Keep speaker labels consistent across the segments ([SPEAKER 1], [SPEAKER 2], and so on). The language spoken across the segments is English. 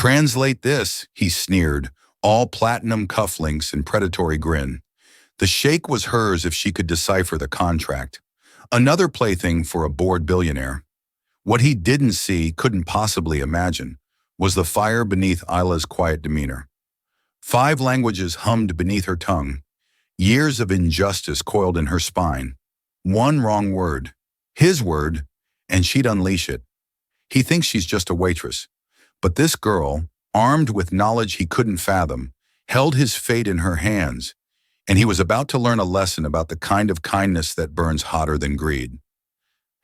[SPEAKER 1] Translate this, he sneered, all platinum cufflinks and predatory grin. The sheikh was hers if she could decipher the contract. Another plaything for a bored billionaire. What he didn't see, couldn't possibly imagine, was the fire beneath Isla's quiet demeanor. 5 languages hummed beneath her tongue. Years of injustice coiled in her spine. One wrong word, his word, and she'd unleash it. He thinks she's just a waitress. But this girl, armed with knowledge he couldn't fathom, held his fate in her hands, and he was about to learn a lesson about the kind of kindness that burns hotter than greed.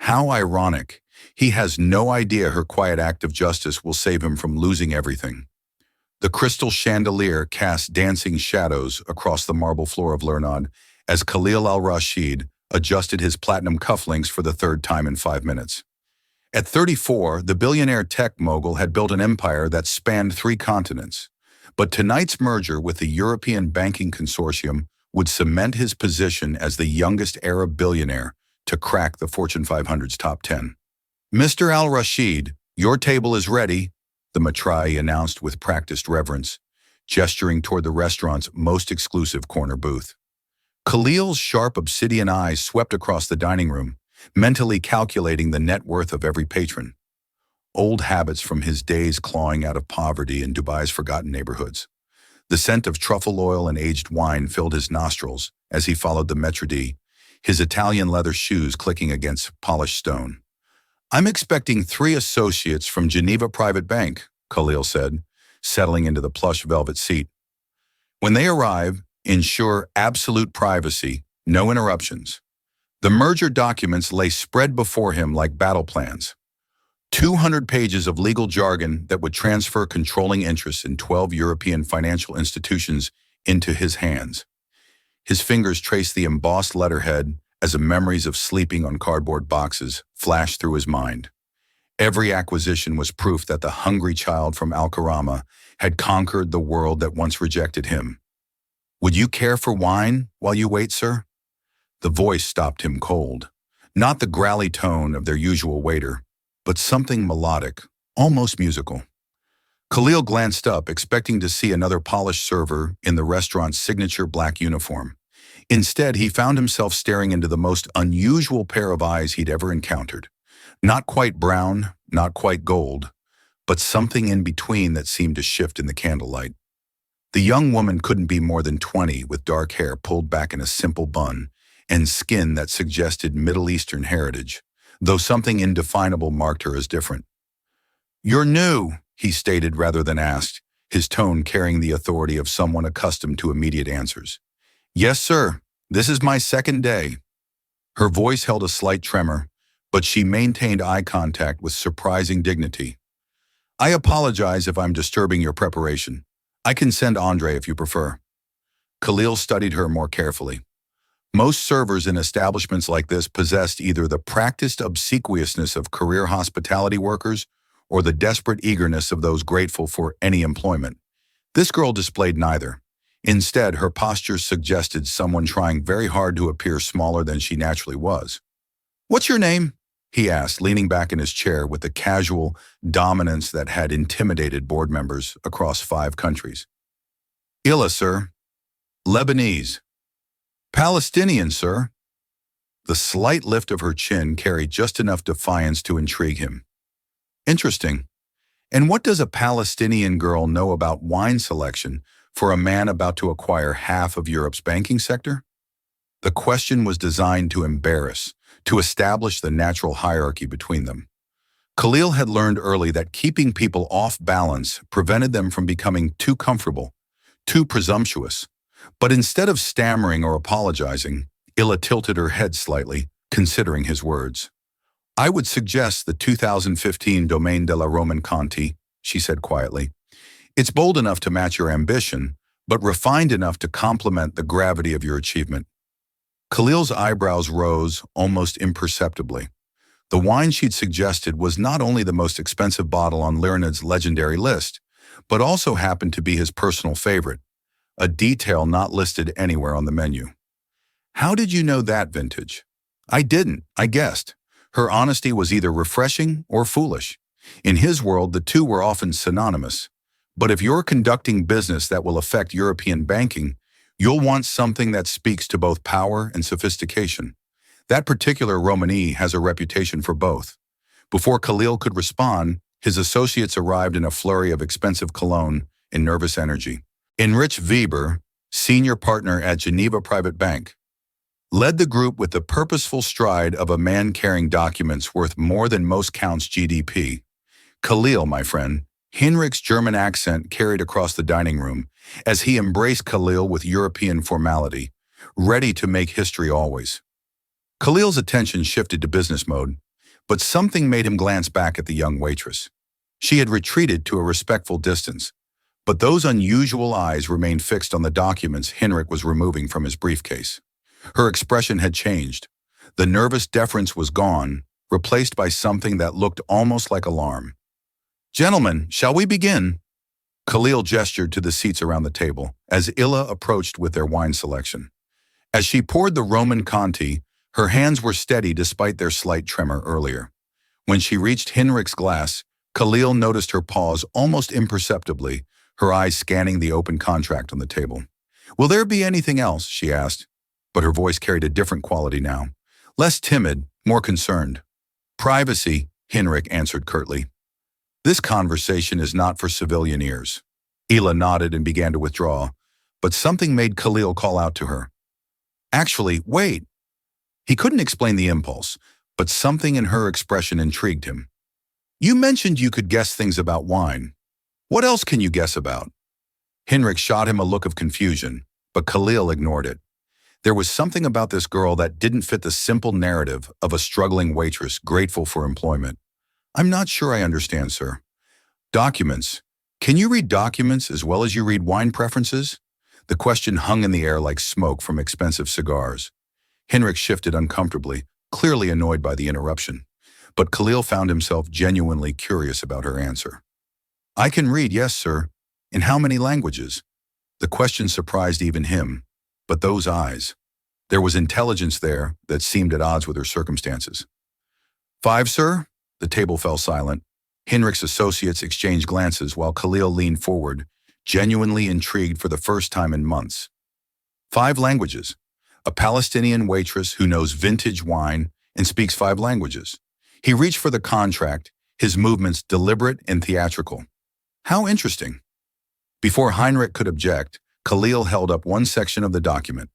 [SPEAKER 1] How ironic. He has no idea her quiet act of justice will save him from losing everything. The crystal chandelier cast dancing shadows across the marble floor of Lernod as Khalil al-Rashid adjusted his platinum cufflinks for the 3rd time in 5 minutes. At 34, the billionaire tech mogul had built an empire that spanned 3 continents. But tonight's merger with the European Banking Consortium would cement his position as the youngest Arab billionaire to crack the Fortune 500's top 10. Mr. Al-Rashid, your table is ready, the Matrai announced with practiced reverence, gesturing toward the restaurant's most exclusive corner booth. Khalil's sharp obsidian eyes swept across the dining room, mentally calculating the net worth of every patron. Old habits from his days clawing out of poverty in Dubai's forgotten neighborhoods. The scent of truffle oil and aged wine filled his nostrils as he followed the maître d', his Italian leather shoes clicking against polished stone. I'm expecting 3 associates from Geneva Private Bank, Khalil said, settling into the plush velvet seat. When they arrive, ensure absolute privacy, no interruptions. The merger documents lay spread before him like battle plans. 200 pages of legal jargon that would transfer controlling interests in 12 European financial institutions into his hands. His fingers traced the embossed letterhead as memories of sleeping on cardboard boxes flashed through his mind. Every acquisition was proof that the hungry child from Al-Karama had conquered the world that once rejected him. Would you care for wine while you wait, sir? The voice stopped him cold. Not the growly tone of their usual waiter, but something melodic, almost musical. Khalil glanced up, expecting to see another polished server in the restaurant's signature black uniform. Instead, he found himself staring into the most unusual pair of eyes he'd ever encountered. Not quite brown, not quite gold, but something in between that seemed to shift in the candlelight. The young woman couldn't be more than 20, with dark hair pulled back in a simple bun and skin that suggested Middle Eastern heritage, though something indefinable marked her as different. "You're new," he stated rather than asked, his tone carrying the authority of someone accustomed to immediate answers. "Yes, sir. This is my 2nd day." Her voice held a slight tremor, but she maintained eye contact with surprising dignity. "I apologize if I'm disturbing your preparation. I can send Andre if you prefer." Khalil studied her more carefully. Most servers in establishments like this possessed either the practiced obsequiousness of career hospitality workers or the desperate eagerness of those grateful for any employment. This girl displayed neither. Instead, her posture suggested someone trying very hard to appear smaller than she naturally was. "What's your name?" he asked, leaning back in his chair with the casual dominance that had intimidated board members across 5 countries. "Illa, sir." "Lebanese." "Palestinian, sir." The slight lift of her chin carried just enough defiance to intrigue him. "Interesting. And what does a Palestinian girl know about wine selection for a man about to acquire half of Europe's banking sector?" The question was designed to embarrass, to establish the natural hierarchy between them. Khalil had learned early that keeping people off balance prevented them from becoming too comfortable, too presumptuous. But instead of stammering or apologizing, Illa tilted her head slightly, considering his words. "I would suggest the 2015 Domaine de la Roman Conti," she said quietly. "It's bold enough to match your ambition, but refined enough to complement the gravity of your achievement." Khalil's eyebrows rose almost imperceptibly. The wine she'd suggested was not only the most expensive bottle on Lirinid's legendary list, but also happened to be his personal favorite, a detail not listed anywhere on the menu. "How did you know that vintage?" "I didn't, I guessed." Her honesty was either refreshing or foolish. In his world, the two were often synonymous. But if you're conducting business that will affect European banking, you'll want something that speaks to both power and sophistication. That particular Romani has a reputation for both. Before Khalil could respond, his associates arrived in a flurry of expensive cologne and nervous energy. Heinrich Weber, senior partner at Geneva Private Bank, led the group with the purposeful stride of a man carrying documents worth more than most counts' GDP. Khalil, my friend, Heinrich's German accent carried across the dining room as he embraced Khalil with European formality, ready to make history always. Khalil's attention shifted to business mode, but something made him glance back at the young waitress. She had retreated to a respectful distance, but those unusual eyes remained fixed on the documents Heinrich was removing from his briefcase. Her expression had changed. The nervous deference was gone, replaced by something that looked almost like alarm. "Gentlemen, shall we begin?" Khalil gestured to the seats around the table as Illa approached with their wine selection. As she poured the Roman Conti, her hands were steady despite their slight tremor earlier. When she reached Heinrich's glass, Khalil noticed her pause almost imperceptibly, her eyes scanning the open contract on the table. "Will there be anything else?" she asked, but her voice carried a different quality now. Less timid, more concerned. "Privacy," Heinrich answered curtly. "This conversation is not for civilian ears." Ila nodded and began to withdraw, but something made Khalil call out to her. "Actually, wait." He couldn't explain the impulse, but something in her expression intrigued him. "You mentioned you could guess things about wine. What else can you guess about?" Heinrich shot him a look of confusion, but Khalil ignored it. There was something about this girl that didn't fit the simple narrative of a struggling waitress grateful for employment. "I'm not sure I understand, sir." "Documents. Can you read documents as well as you read wine preferences?" The question hung in the air like smoke from expensive cigars. Heinrich shifted uncomfortably, clearly annoyed by the interruption. But Khalil found himself genuinely curious about her answer. "I can read, yes, sir. In how many languages?" The question surprised even him. But those eyes. There was intelligence there that seemed at odds with her circumstances. "5, sir?" The table fell silent. Heinrich's associates exchanged glances while Khalil leaned forward, genuinely intrigued for the first time in months. 5 languages. A Palestinian waitress who knows vintage wine and speaks 5 languages. He reached for the contract, his movements deliberate and theatrical. "How interesting." Before Heinrich could object, Khalil held up one section of the document.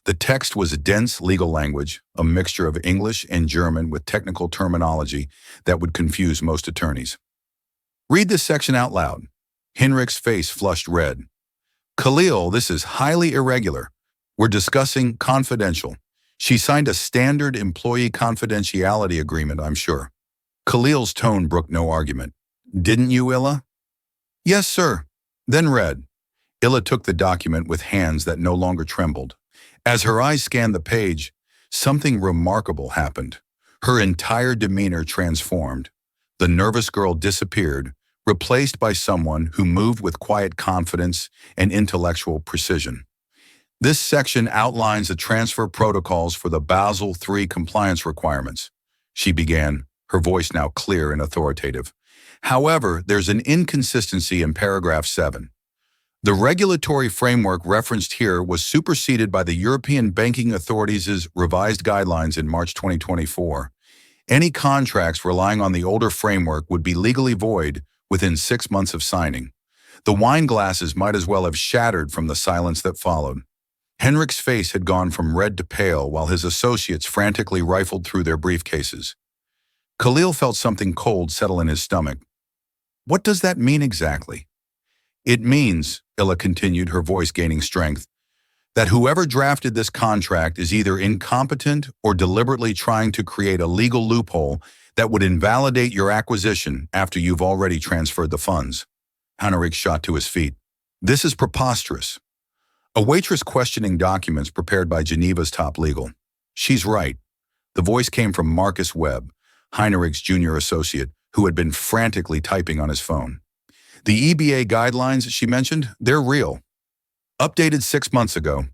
[SPEAKER 1] The text was dense legal language, a mixture of English and German with technical terminology that would confuse most attorneys. "Read this section out loud." Heinrich's face flushed red. "Khalil, this is highly irregular. We're discussing confidential." She signed a standard employee confidentiality agreement, I'm sure. Khalil's tone brooked no argument. "Didn't you, Illa?" "Yes, sir." Then read. Illa took the document with hands that no longer trembled. As her eyes scanned the page, something remarkable happened. Her entire demeanor transformed. The nervous girl disappeared, replaced by someone who moved with quiet confidence and intellectual precision. "This section outlines the transfer protocols for the Basel III compliance requirements," she began, her voice now clear and authoritative. "However, there's an inconsistency in paragraph 7. The regulatory framework referenced here was superseded by the European Banking Authority's revised guidelines in March 2024. Any contracts relying on the older framework would be legally void within 6 months of signing. The wine glasses might as well have shattered from the silence that followed. Heinrich's face had gone from red to pale while his associates frantically rifled through their briefcases. Khalil felt something cold settle in his stomach. "What does that mean exactly?" "It means," Illa continued, her voice gaining strength, "that whoever drafted this contract is either incompetent or deliberately trying to create a legal loophole that would invalidate your acquisition after you've already transferred the funds." Heinrich shot to his feet. "This is preposterous." A waitress questioning documents prepared by Geneva's top legal. "She's right." The voice came from Marcus Webb, Heinrich's junior associate, who had been frantically typing on his phone. "The EBA guidelines she mentioned, they're real. Updated 6 months ago."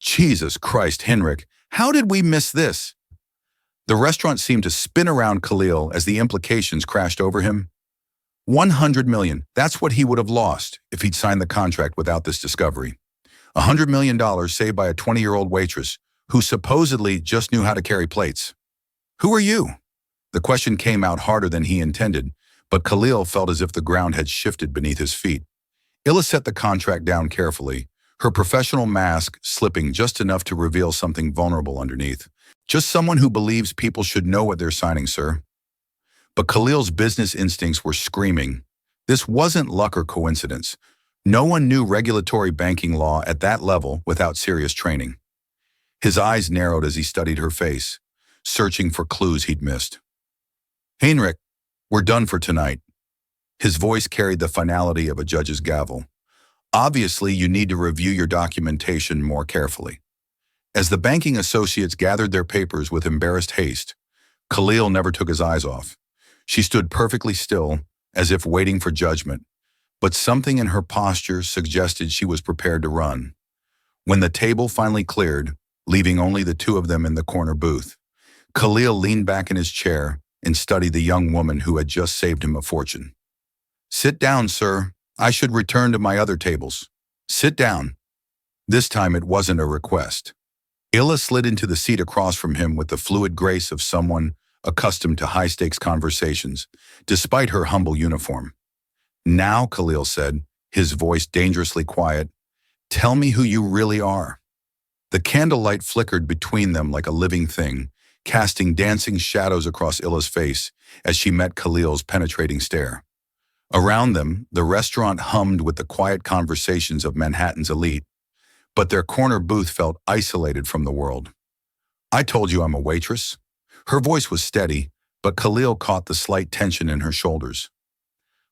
[SPEAKER 1] "Jesus Christ, Heinrich, how did we miss this?" The restaurant seemed to spin around Khalil as the implications crashed over him. $100 million. That's what he would have lost if he'd signed the contract without this discovery. $100 million saved by a 20-year-old waitress who supposedly just knew how to carry plates. Who are you? The question came out harder than he intended, but Khalil felt as if the ground had shifted beneath his feet. Illa set the contract down carefully, her professional mask slipping just enough to reveal something vulnerable underneath. Just someone who believes people should know what they're signing, sir. But Khalil's business instincts were screaming. This wasn't luck or coincidence. No one knew regulatory banking law at that level without serious training. His eyes narrowed as he studied her face, searching for clues he'd missed. Heinrich, we're done for tonight. His voice carried the finality of a judge's gavel. Obviously, you need to review your documentation more carefully. As the banking associates gathered their papers with embarrassed haste, Khalil never took his eyes off. She stood perfectly still, as if waiting for judgment, but something in her posture suggested she was prepared to run. When the table finally cleared, leaving only the two of them in the corner booth, Khalil leaned back in his chair and studied the young woman who had just saved him a fortune. Sit down, sir. I should return to my other tables. Sit down. This time it wasn't a request. Illa slid into the seat across from him with the fluid grace of someone accustomed to high-stakes conversations, despite her humble uniform. Now, Khalil said, his voice dangerously quiet, tell me who you really are. The candlelight flickered between them like a living thing, casting dancing shadows across Illa's face as she met Khalil's penetrating stare. Around them, the restaurant hummed with the quiet conversations of Manhattan's elite, but their corner booth felt isolated from the world. I told you I'm a waitress. Her voice was steady, but Khalil caught the slight tension in her shoulders.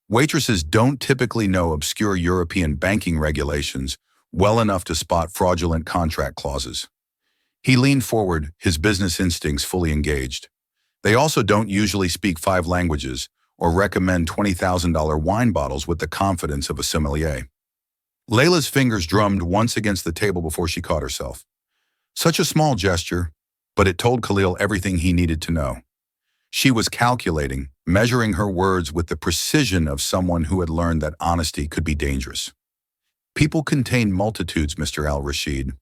[SPEAKER 1] Waitresses don't typically know obscure European banking regulations well enough to spot fraudulent contract clauses. He leaned forward, his business instincts fully engaged. They also don't usually speak 5 languages or recommend $20,000 wine bottles with the confidence of a sommelier. Layla's fingers drummed once against the table before she caught herself. Such a small gesture, but it told Khalil everything he needed to know. She was calculating, measuring her words with the precision of someone who had learned that honesty could be dangerous. People contain multitudes, Mr. Al-Rashid.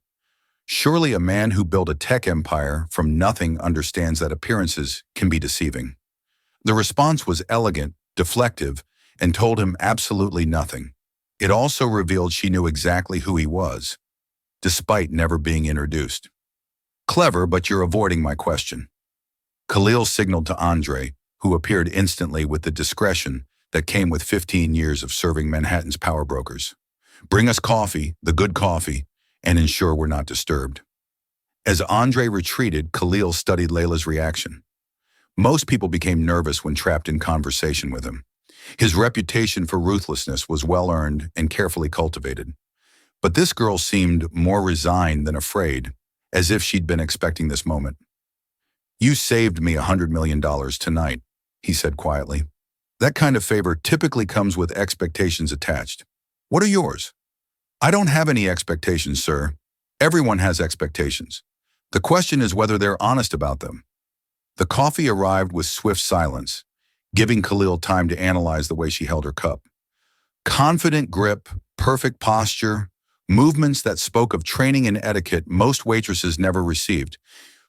[SPEAKER 1] Surely a man who built a tech empire from nothing understands that appearances can be deceiving. The response was elegant, deflective, and told him absolutely nothing. It also revealed she knew exactly who he was, despite never being introduced. Clever, but you're avoiding my question. Khalil signaled to Andre, who appeared instantly with the discretion that came with 15 years of serving Manhattan's power brokers. Bring us coffee, the good coffee, and ensure we're not disturbed. As Andre retreated, Khalil studied Layla's reaction. Most people became nervous when trapped in conversation with him. His reputation for ruthlessness was well-earned and carefully cultivated. But this girl seemed more resigned than afraid, as if she'd been expecting this moment. You saved me $100 million tonight, he said quietly. That kind of favor typically comes with expectations attached. What are yours? I don't have any expectations, sir. Everyone has expectations. The question is whether they're honest about them. The coffee arrived with swift silence, giving Khalil time to analyze the way she held her cup. Confident grip, perfect posture, movements that spoke of training and etiquette most waitresses never received.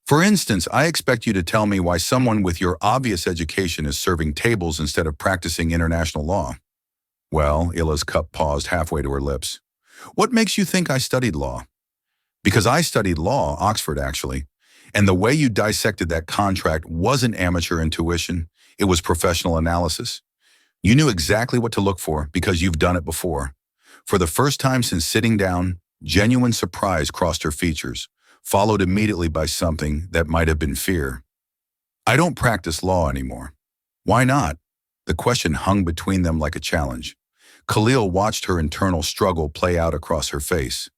[SPEAKER 1] For instance, I expect you to tell me why someone with your obvious education is serving tables instead of practicing international law. Well, Illa's cup paused halfway to her lips. What makes you think I studied law? Because I studied law, Oxford actually, and the way you dissected that contract wasn't amateur intuition. It was professional analysis. You knew exactly what to look for because you've done it before. For the first time since sitting down, genuine surprise crossed her features, followed immediately by something that might have been fear. I don't practice law anymore. Why not? The question hung between them like a challenge. Khalil watched her internal struggle play out across her face,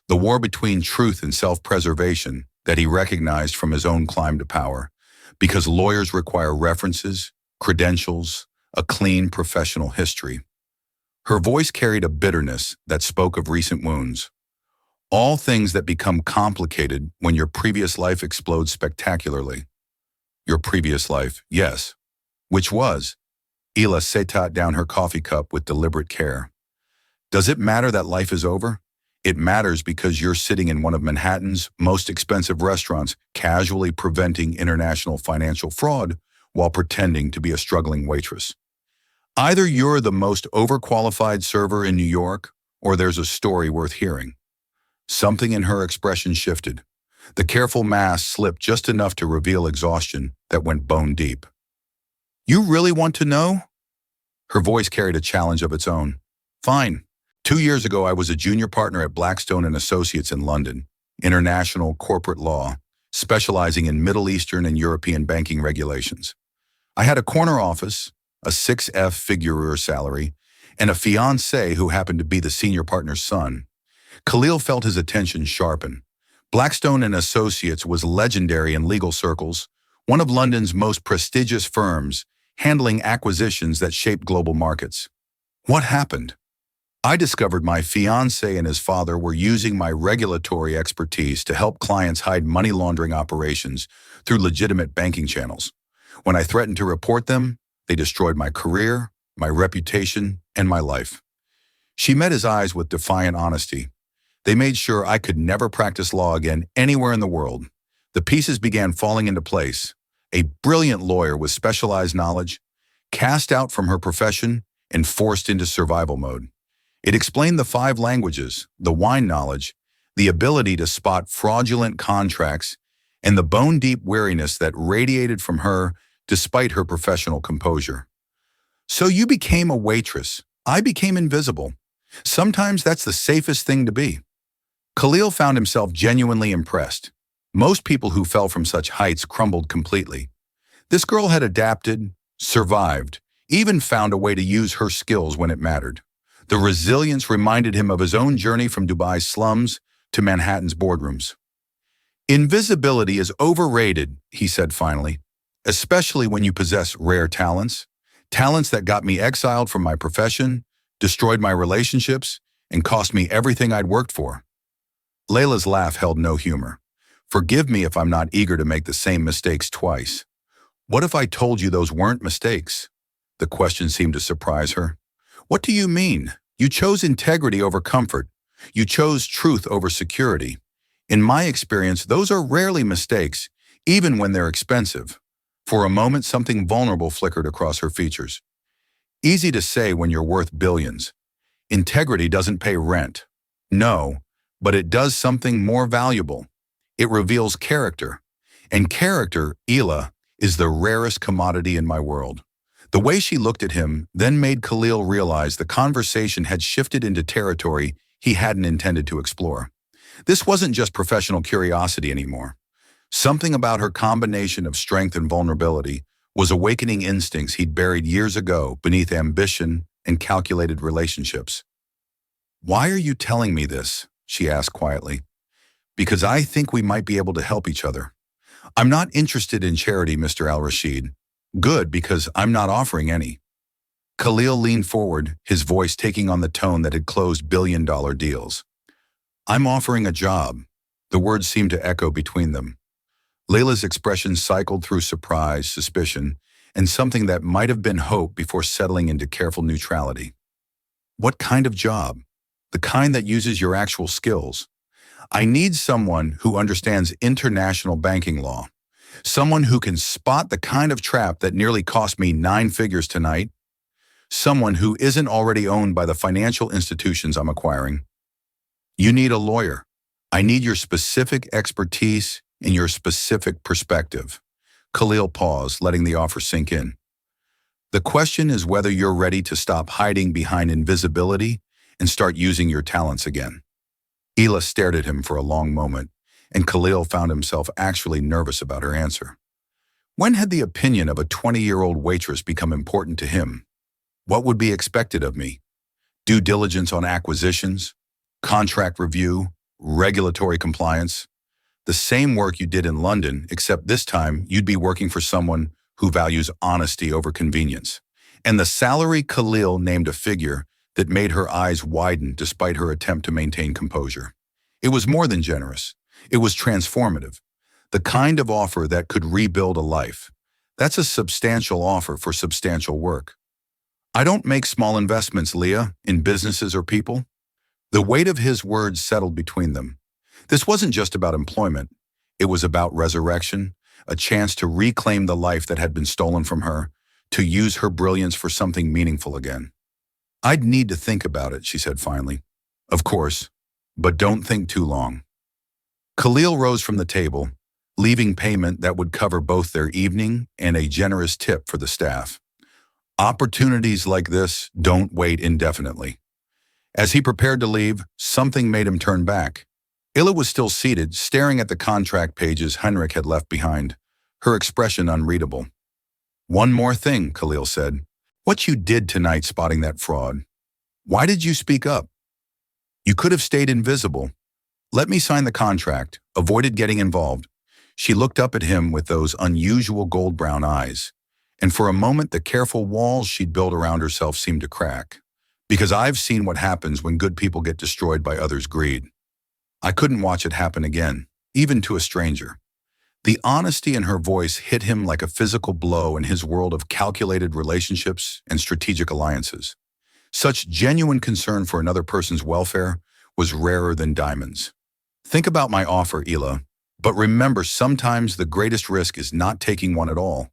[SPEAKER 1] the war between truth and self-preservation that he recognized from his own climb to power, because lawyers require references, credentials, a clean professional history. Her voice carried a bitterness that spoke of recent wounds. All things that become complicated when your previous life explodes spectacularly. Your previous life, yes. Which was? Ela set down her coffee cup with deliberate care. Does it matter that life is over? It matters because you're sitting in one of Manhattan's most expensive restaurants, casually preventing international financial fraud while pretending to be a struggling waitress. Either you're the most overqualified server in New York, or there's a story worth hearing. Something in her expression shifted. The careful mask slipped just enough to reveal exhaustion that went bone deep. You really want to know? Her voice carried a challenge of its own. Fine. 2 years ago, I was a junior partner at Blackstone and Associates in London, international corporate law, specializing in Middle Eastern and European banking regulations. I had a corner office, a 6-figure salary, and a fiancé who happened to be the senior partner's son. Khalil felt his attention sharpen. Blackstone and Associates was legendary in legal circles, one of London's most prestigious firms, handling acquisitions that shaped global markets. What happened? I discovered my fiancé and his father were using my regulatory expertise to help clients hide money laundering operations through legitimate banking channels. When I threatened to report them, they destroyed my career, my reputation, and my life. She met his eyes with defiant honesty. They made sure I could never practice law again anywhere in the world. The pieces began falling into place. A brilliant lawyer with specialized knowledge, cast out from her profession and forced into survival mode. It explained the 5 languages, the wine knowledge, the ability to spot fraudulent contracts, and the bone-deep weariness that radiated from her despite her professional composure. So you became a waitress. I became invisible. Sometimes that's the safest thing to be. Khalil found himself genuinely impressed. Most people who fell from such heights crumbled completely. This girl had adapted, survived, even found a way to use her skills when it mattered. The resilience reminded him of his own journey from Dubai's slums to Manhattan's boardrooms. Invisibility is overrated, he said finally, especially when you possess rare talents, talents that got me exiled from my profession, destroyed my relationships, and cost me everything I'd worked for. Layla's laugh held no humor. Forgive me if I'm not eager to make the same mistakes twice. What if I told you those weren't mistakes? The question seemed to surprise her. What do you mean? You chose integrity over comfort. You chose truth over security. In my experience, those are rarely mistakes, even when they're expensive. For a moment, something vulnerable flickered across her features. Easy to say when you're worth billions. Integrity doesn't pay rent. No, but it does something more valuable. It reveals character. And character, Ela, is the rarest commodity in my world. The way she looked at him then made Khalil realize the conversation had shifted into territory he hadn't intended to explore. This wasn't just professional curiosity anymore. Something about her combination of strength and vulnerability was awakening instincts he'd buried years ago beneath ambition and calculated relationships. "Why are you telling me this?" she asked quietly. "Because I think we might be able to help each other. I'm not interested in charity, Mr. Al-Rashid. Good, because I'm not offering any." Khalil leaned forward, his voice taking on the tone that had closed billion-dollar deals. "I'm offering a job." The words seemed to echo between them. Layla's expression cycled through surprise, suspicion, and something that might have been hope before settling into careful neutrality. "What kind of job?" "The kind that uses your actual skills. I need someone who understands international banking law. Someone who can spot the kind of trap that nearly cost me 9 figures tonight. Someone who isn't already owned by the financial institutions I'm acquiring. You need a lawyer. I need your specific expertise and your specific perspective." Khalil paused, letting the offer sink in. "The question is whether you're ready to stop hiding behind invisibility and start using your talents again." Ela stared at him for a long moment, and Khalil found himself actually nervous about her answer. When had the opinion of a 20-year-old waitress become important to him? What would be expected of me? Due diligence on acquisitions, contract review, regulatory compliance. The same work you did in London, except this time you'd be working for someone who values honesty over convenience. And the salary Khalil named a figure that made her eyes widen despite her attempt to maintain composure. It was more than generous. It was transformative. The kind of offer that could rebuild a life. That's a substantial offer for substantial work. I don't make small investments, Leah, in businesses or people. The weight of his words settled between them. This wasn't just about employment. It was about resurrection, a chance to reclaim the life that had been stolen from her, to use her brilliance for something meaningful again. I'd need to think about it, she said finally. Of course, but don't think too long. Khalil rose from the table, leaving payment that would cover both their evening and a generous tip for the staff. Opportunities like this don't wait indefinitely. As he prepared to leave, something made him turn back. Illa was still seated, staring at the contract pages Henrik had left behind, her expression unreadable. One more thing, Khalil said. What you did tonight spotting that fraud. Why did you speak up? You could have stayed invisible. Let me sign the contract, avoided getting involved. She looked up at him with those unusual gold-brown eyes, and for a moment the careful walls she'd built around herself seemed to crack. Because I've seen what happens when good people get destroyed by others' greed. I couldn't watch it happen again, even to a stranger. The honesty in her voice hit him like a physical blow in his world of calculated relationships and strategic alliances. Such genuine concern for another person's welfare was rarer than diamonds. Think about my offer, Ila, but remember sometimes the greatest risk is not taking one at all.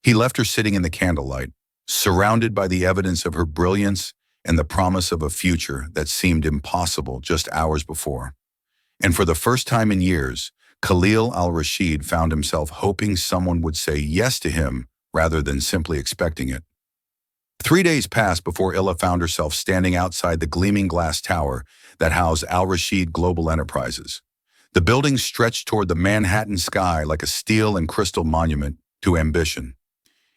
[SPEAKER 1] He left her sitting in the candlelight, surrounded by the evidence of her brilliance and the promise of a future that seemed impossible just hours before. And for the first time in years, Khalil al-Rashid found himself hoping someone would say yes to him rather than simply expecting it. 3 days passed before Illa found herself standing outside the gleaming glass tower that housed Al-Rashid Global Enterprises. The building stretched toward the Manhattan sky like a steel and crystal monument to ambition,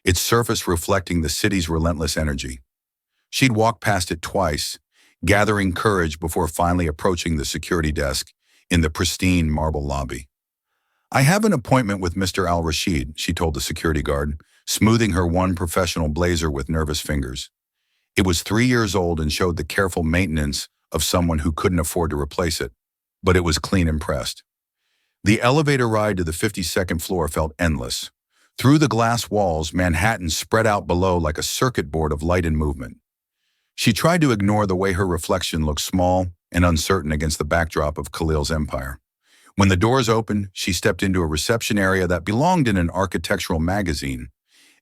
[SPEAKER 1] its surface reflecting the city's relentless energy. She'd walked past it twice, gathering courage before finally approaching the security desk in the pristine marble lobby. I have an appointment with Mr. Al-Rashid, she told the security guard, smoothing her one professional blazer with nervous fingers. It was 3 years old and showed the careful maintenance of someone who couldn't afford to replace it, but it was clean and pressed. The elevator ride to the 52nd floor felt endless. Through the glass walls, Manhattan spread out below like a circuit board of light and movement. She tried to ignore the way her reflection looked small and uncertain against the backdrop of Khalil's empire. When the doors opened, she stepped into a reception area that belonged in an architectural magazine.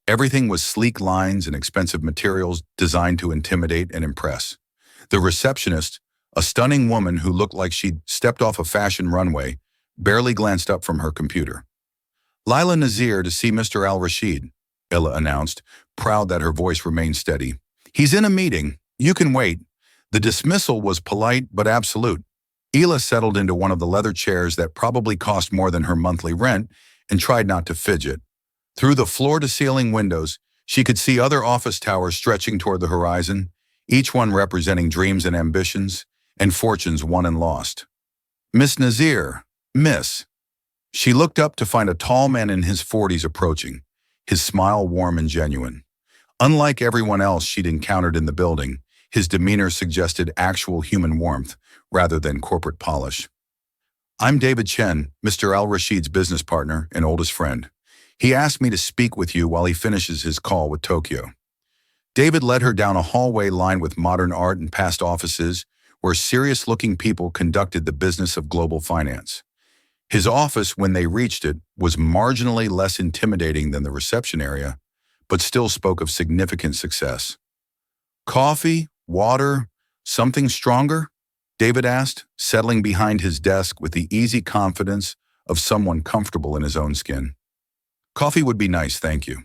[SPEAKER 1] Everything was sleek lines and expensive materials designed to intimidate and impress. The receptionist, a stunning woman who looked like she'd stepped off a fashion runway, barely glanced up from her computer. Laila Nazir to see Mr. Al-Rashid, Illa announced, proud that her voice remained steady. He's in a meeting. You can wait. The dismissal was polite but absolute. Ila settled into one of the leather chairs that probably cost more than her monthly rent and tried not to fidget. Through the floor-to-ceiling windows, she could see other office towers stretching toward the horizon, each one representing dreams and ambitions, and fortunes won and lost. Miss Nazir, Miss. She looked up to find a tall man in his 40s approaching, his smile warm and genuine. Unlike everyone else she'd encountered in the building, his demeanor suggested actual human warmth rather than corporate polish. I'm David Chen, Mr. Al-Rashid's business partner and oldest friend. He asked me to speak with you while he finishes his call with Tokyo. David led her down a hallway lined with modern art and past offices where serious-looking people conducted the business of global finance. His office, when they reached it, was marginally less intimidating than the reception area, but still spoke of significant success. Coffee? Water? Something stronger? David asked, settling behind his desk with the easy confidence of someone comfortable in his own skin. Coffee would be nice, thank you.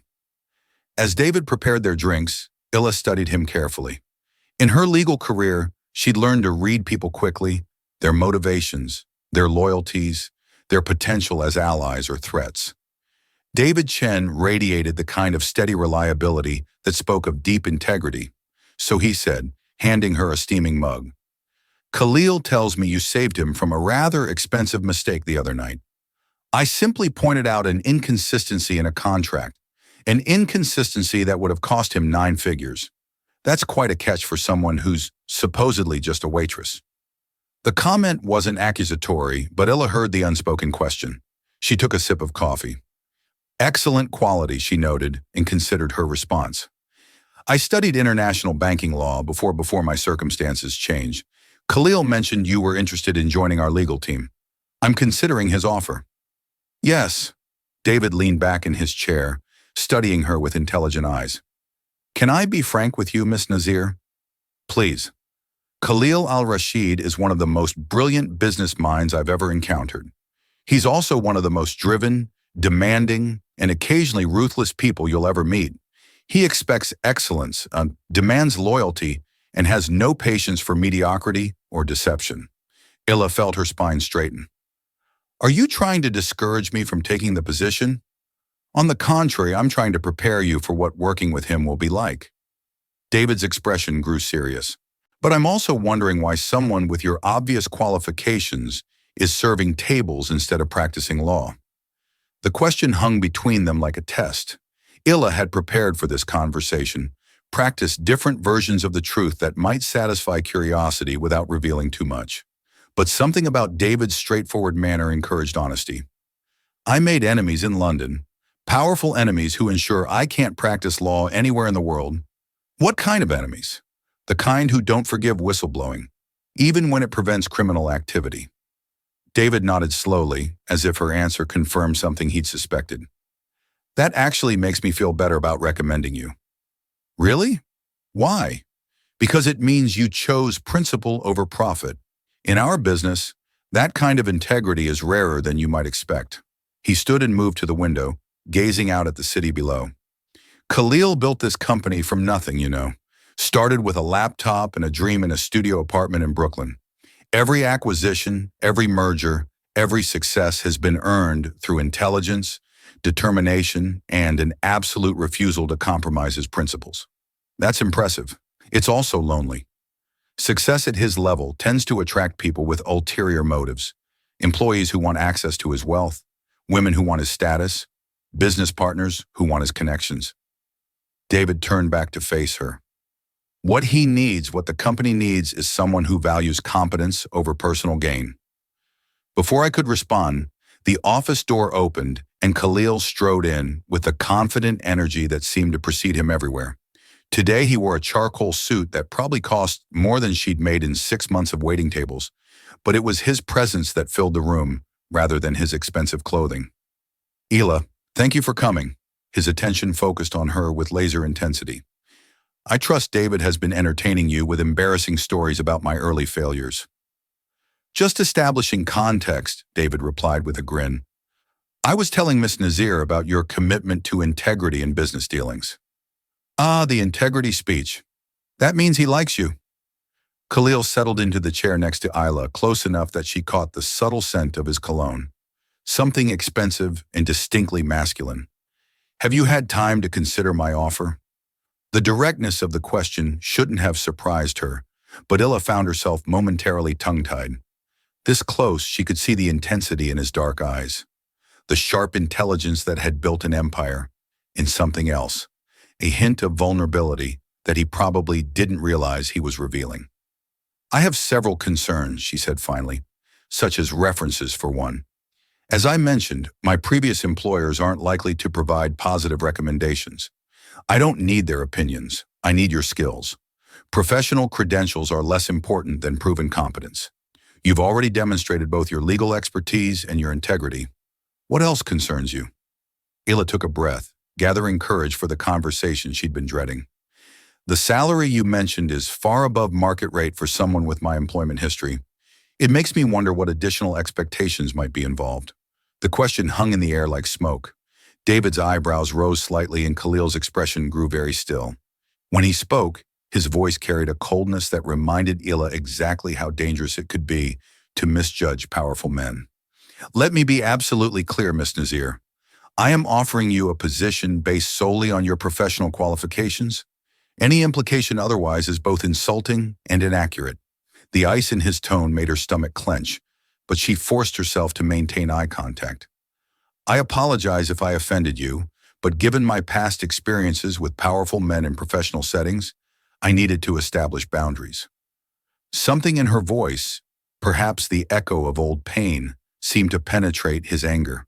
[SPEAKER 1] As David prepared their drinks, Illa studied him carefully. In her legal career, she'd learned to read people quickly, their motivations, their loyalties, their potential as allies or threats. David Chen radiated the kind of steady reliability that spoke of deep integrity, so he said, handing her a steaming mug. Khalil tells me you saved him from a rather expensive mistake the other night. I simply pointed out an inconsistency in a contract, an inconsistency that would have cost him 9 figures. That's quite a catch for someone who's supposedly just a waitress. The comment wasn't accusatory, but Illa heard the unspoken question. She took a sip of coffee. Excellent quality, she noted, and considered her response. I studied international banking law before my circumstances changed. Khalil mentioned you were interested in joining our legal team. I'm considering his offer. Yes. David leaned back in his chair, studying her with intelligent eyes. Can I be frank with you, Miss Nazir? Please. Khalil al-Rashid is one of the most brilliant business minds I've ever encountered. He's also one of the most driven, demanding, and occasionally ruthless people you'll ever meet. He expects excellence, demands loyalty, and has no patience for mediocrity or deception. Illa felt her spine straighten. Are you trying to discourage me from taking the position? On the contrary, I'm trying to prepare you for what working with him will be like. David's expression grew serious. But I'm also wondering why someone with your obvious qualifications is serving tables instead of practicing law. The question hung between them like a test. Illa had prepared for this conversation, practiced different versions of the truth that might satisfy curiosity without revealing too much. But something about David's straightforward manner encouraged honesty. I made enemies in London, powerful enemies who ensure I can't practice law anywhere in the world. What kind of enemies? The kind who don't forgive whistleblowing, even when it prevents criminal activity. David nodded slowly, as if her answer confirmed something he'd suspected. That actually makes me feel better about recommending you. Really? Why? Because it means you chose principle over profit. In our business, that kind of integrity is rarer than you might expect. He stood and moved to the window, gazing out at the city below. Khalil built this company from nothing, you know. Started with a laptop and a dream in a studio apartment in Brooklyn. Every acquisition, every merger, every success has been earned through intelligence, determination, and an absolute refusal to compromise his principles. That's impressive. It's also lonely. Success at his level tends to attract people with ulterior motives. Employees who want access to his wealth, women who want his status, business partners who want his connections. David turned back to face her. What he needs, what the company needs, is someone who values competence over personal gain. Before I could respond, the office door opened and Khalil strode in with the confident energy that seemed to precede him everywhere. Today he wore a charcoal suit that probably cost more than she'd made in 6 months of waiting tables, but it was his presence that filled the room rather than his expensive clothing. Ila, thank you for coming. His attention focused on her with laser intensity. I trust David has been entertaining you with embarrassing stories about my early failures. Just establishing context, David replied with a grin. I was telling Miss Nazir about your commitment to integrity in business dealings. Ah, the integrity speech. That means he likes you. Khalil settled into the chair next to Isla, close enough that she caught the subtle scent of his cologne. Something expensive and distinctly masculine. Have you had time to consider my offer? The directness of the question shouldn't have surprised her, but Illa found herself momentarily tongue-tied. This close, she could see the intensity in his dark eyes, the sharp intelligence that had built an empire, in something else, a hint of vulnerability that he probably didn't realize he was revealing. I have several concerns, she said finally, such as references for one. As I mentioned, my previous employers aren't likely to provide positive recommendations. I don't need their opinions. I need your skills. Professional credentials are less important than proven competence. You've already demonstrated both your legal expertise and your integrity. What else concerns you? Ila took a breath, gathering courage for the conversation she'd been dreading. The salary you mentioned is far above market rate for someone with my employment history. It makes me wonder what additional expectations might be involved. The question hung in the air like smoke. David's eyebrows rose slightly and Khalil's expression grew very still. When he spoke, his voice carried a coldness that reminded Ila exactly how dangerous it could be to misjudge powerful men. Let me be absolutely clear, Miss Nazir. I am offering you a position based solely on your professional qualifications. Any implication otherwise is both insulting and inaccurate. The ice in his tone made her stomach clench, but she forced herself to maintain eye contact. I apologize if I offended you, but given my past experiences with powerful men in professional settings, I needed to establish boundaries. Something in her voice, perhaps the echo of old pain, seemed to penetrate his anger.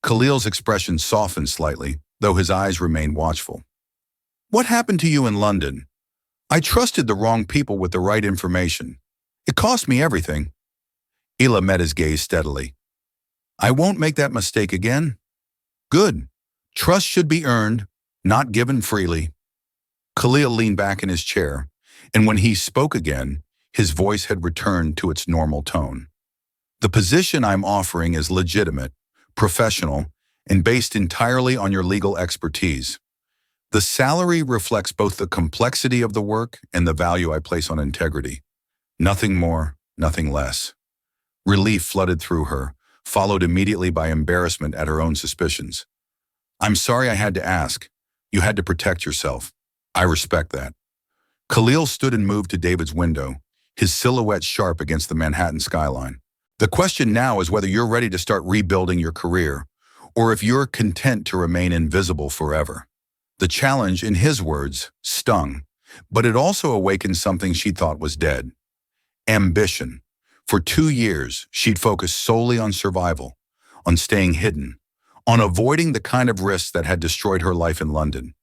[SPEAKER 1] Khalil's expression softened slightly, though his eyes remained watchful. What happened to you in London? I trusted the wrong people with the right information. It cost me everything. Ela met his gaze steadily. I won't make that mistake again. Good. Trust should be earned, not given freely. Khalil leaned back in his chair, and when he spoke again, his voice had returned to its normal tone. The position I'm offering is legitimate, professional, and based entirely on your legal expertise. The salary reflects both the complexity of the work and the value I place on integrity. Nothing more, nothing less. Relief flooded through her, followed immediately by embarrassment at her own suspicions. I'm sorry I had to ask. You had to protect yourself. I respect that. Khalil stood and moved to David's window, his silhouette sharp against the Manhattan skyline. The question now is whether you're ready to start rebuilding your career, or if you're content to remain invisible forever. The challenge, in his words, stung, but it also awakened something she thought was dead. Ambition. For 2 years, she'd focused solely on survival, on staying hidden, on avoiding the kind of risks that had destroyed her life in London.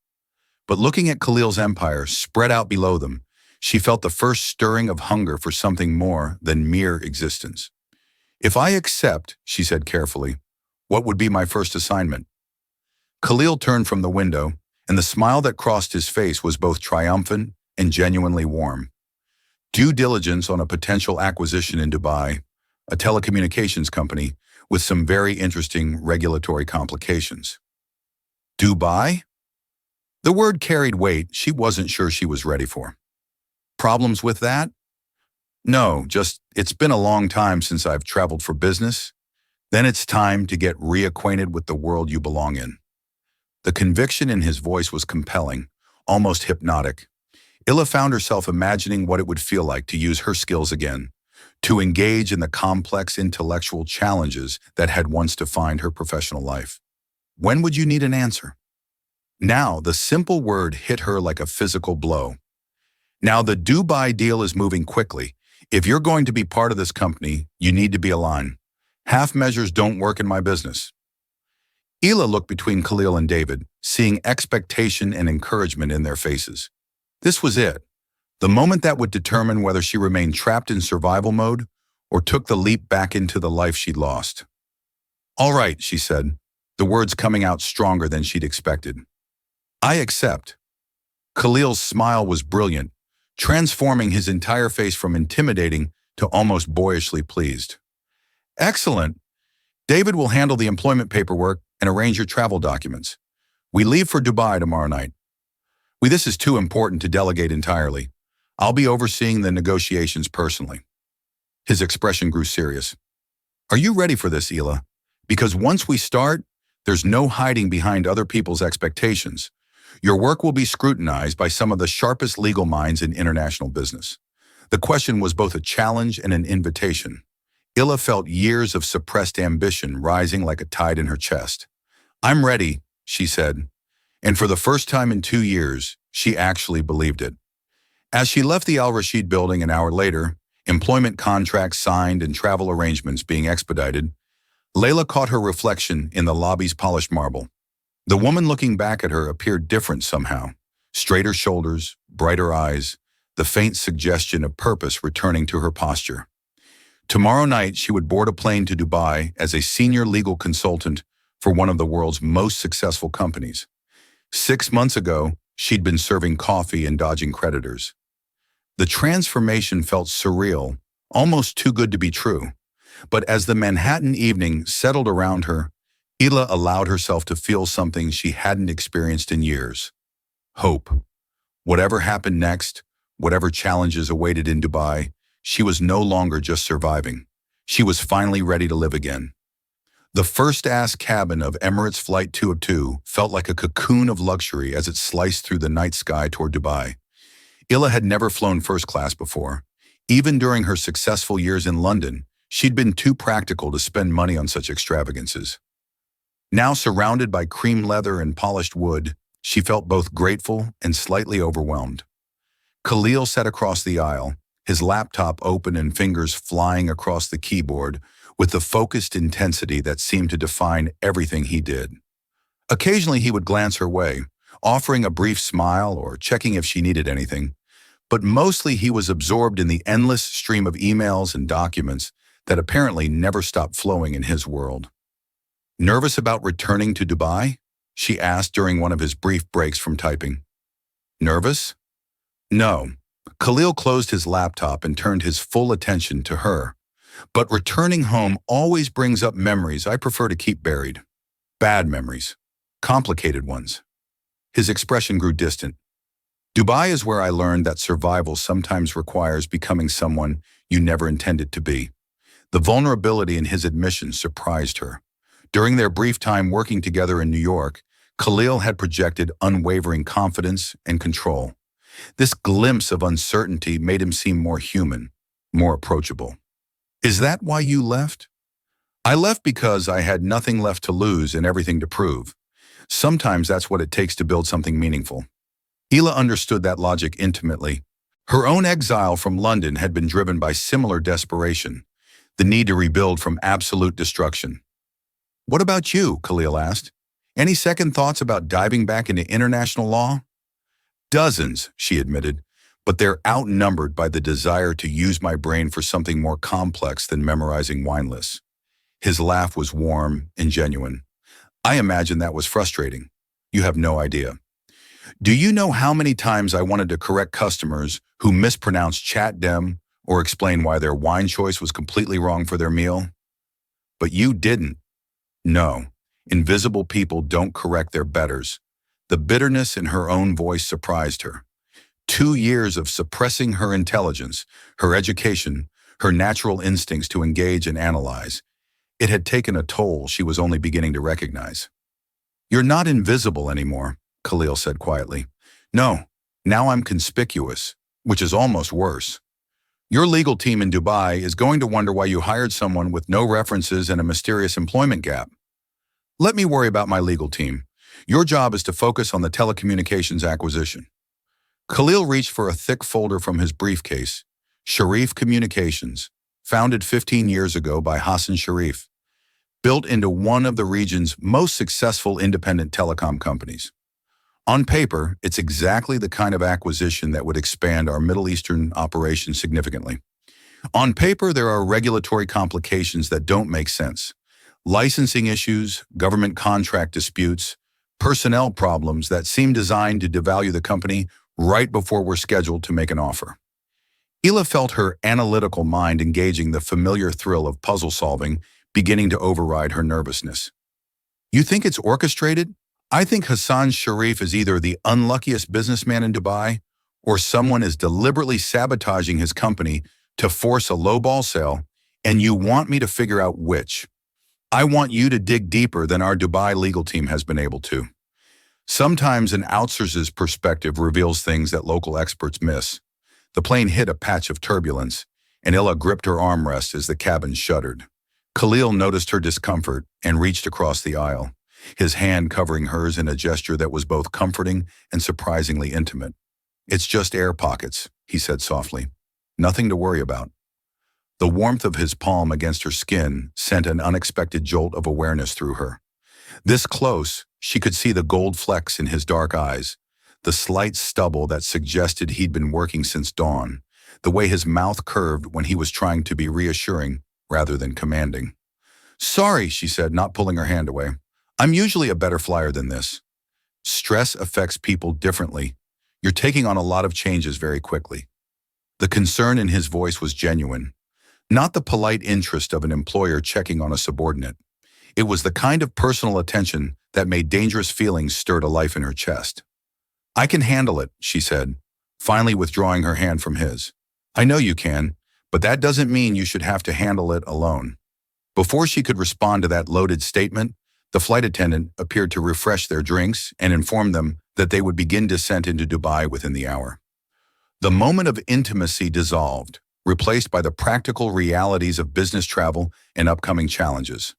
[SPEAKER 1] But looking at Khalil's empire spread out below them, she felt the first stirring of hunger for something more than mere existence. If I accept, she said carefully, what would be my first assignment? Khalil turned from the window, and the smile that crossed his face was both triumphant and genuinely warm. Due diligence on a potential acquisition in Dubai, a telecommunications company with some very interesting regulatory complications. Dubai? The word carried weight she wasn't sure she was ready for. Problems with that? No, just it's been a long time since I've traveled for business. Then it's time to get reacquainted with the world you belong in. The conviction in his voice was compelling, almost hypnotic. Ila found herself imagining what it would feel like to use her skills again, to engage in the complex intellectual challenges that had once defined her professional life. When would you need an answer? Now, the simple word hit her like a physical blow. Now, the Dubai deal is moving quickly. If you're going to be part of this company, you need to be aligned. Half measures don't work in my business. Ela looked between Khalil and David, seeing expectation and encouragement in their faces. This was it, the moment that would determine whether she remained trapped in survival mode or took the leap back into the life she'd lost. All right, she said, the words coming out stronger than she'd expected. I accept. Khalil's smile was brilliant, transforming his entire face from intimidating to almost boyishly pleased. Excellent. David will handle the employment paperwork and arrange your travel documents. We leave for Dubai tomorrow night. This is too important to delegate entirely. I'll be overseeing the negotiations personally. His expression grew serious. Are you ready for this, Ela? Because once we start, there's no hiding behind other people's expectations. Your work will be scrutinized by some of the sharpest legal minds in international business. The question was both a challenge and an invitation. Ila felt years of suppressed ambition rising like a tide in her chest. I'm ready, she said. And for the first time in 2 years, she actually believed it. As she left the Al Rashid building an hour later, employment contracts signed and travel arrangements being expedited, Layla caught her reflection in the lobby's polished marble. The woman looking back at her appeared different somehow. Straighter shoulders, brighter eyes, the faint suggestion of purpose returning to her posture. Tomorrow night, she would board a plane to Dubai as a senior legal consultant for one of the world's most successful companies. 6 months ago, she'd been serving coffee and dodging creditors. The transformation felt surreal, almost too good to be true. But as the Manhattan evening settled around her, Ela allowed herself to feel something she hadn't experienced in years. Hope. Whatever happened next, whatever challenges awaited in Dubai, she was no longer just surviving. She was finally ready to live again. The first-class cabin of Emirates Flight 202 felt like a cocoon of luxury as it sliced through the night sky toward Dubai. Ela had never flown first class before. Even during her successful years in London, she'd been too practical to spend money on such extravagances. Now surrounded by cream leather and polished wood, she felt both grateful and slightly overwhelmed. Khalil sat across the aisle, his laptop open and fingers flying across the keyboard with the focused intensity that seemed to define everything he did. Occasionally he would glance her way, offering a brief smile or checking if she needed anything, but mostly he was absorbed in the endless stream of emails and documents that apparently never stopped flowing in his world. Nervous about returning to Dubai? She asked during one of his brief breaks from typing. Nervous? No. Khalil closed his laptop and turned his full attention to her. But returning home always brings up memories I prefer to keep buried. Bad memories. Complicated ones. His expression grew distant. Dubai is where I learned that survival sometimes requires becoming someone you never intended to be. The vulnerability in his admission surprised her. During their brief time working together in New York, Khalil had projected unwavering confidence and control. This glimpse of uncertainty made him seem more human, more approachable. Is that why you left? I left because I had nothing left to lose and everything to prove. Sometimes that's what it takes to build something meaningful. Hila understood that logic intimately. Her own exile from London had been driven by similar desperation, the need to rebuild from absolute destruction. What about you? Khalil asked. Any second thoughts about diving back into international law? Dozens, she admitted, but they're outnumbered by the desire to use my brain for something more complex than memorizing wine lists. His laugh was warm and genuine. I imagine that was frustrating. You have no idea. Do you know how many times I wanted to correct customers who mispronounced chat dem or explain why their wine choice was completely wrong for their meal? But you didn't. No, invisible people don't correct their betters. The bitterness in her own voice surprised her. 2 years of suppressing her intelligence, her education, her natural instincts to engage and analyze. It had taken a toll she was only beginning to recognize. You're not invisible anymore, Khalil said quietly. No, now I'm conspicuous, which is almost worse. Your legal team in Dubai is going to wonder why you hired someone with no references and a mysterious employment gap. Let me worry about my legal team. Your job is to focus on the telecommunications acquisition. Khalil reached for a thick folder from his briefcase. Sharif Communications, founded 15 years ago by Hassan Sharif, built into one of the region's most successful independent telecom companies. On paper, it's exactly the kind of acquisition that would expand our Middle Eastern operations significantly. On paper, there are regulatory complications that don't make sense. Licensing issues, government contract disputes, personnel problems that seem designed to devalue the company right before we're scheduled to make an offer. Hila felt her analytical mind engaging the familiar thrill of puzzle solving, beginning to override her nervousness. You think it's orchestrated? I think Hassan Sharif is either the unluckiest businessman in Dubai or someone is deliberately sabotaging his company to force a lowball sale, and you want me to figure out which. I want you to dig deeper than our Dubai legal team has been able to. Sometimes an outsider's perspective reveals things that local experts miss. The plane hit a patch of turbulence, and Hila gripped her armrest as the cabin shuddered. Khalil noticed her discomfort and reached across the aisle, his hand covering hers in a gesture that was both comforting and surprisingly intimate. It's just air pockets, he said softly. Nothing to worry about. The warmth of his palm against her skin sent an unexpected jolt of awareness through her. This close, she could see the gold flecks in his dark eyes, the slight stubble that suggested he'd been working since dawn, the way his mouth curved when he was trying to be reassuring rather than commanding. Sorry, she said, not pulling her hand away. I'm usually a better flyer than this. Stress affects people differently. You're taking on a lot of changes very quickly. The concern in his voice was genuine, not the polite interest of an employer checking on a subordinate. It was the kind of personal attention that made dangerous feelings stir to life in her chest. I can handle it, she said, finally withdrawing her hand from his. I know you can, but that doesn't mean you should have to handle it alone. Before she could respond to that loaded statement, the flight attendant appeared to refresh their drinks and inform them that they would begin descent into Dubai within the hour. The moment of intimacy dissolved, replaced by the practical realities of business travel and upcoming challenges.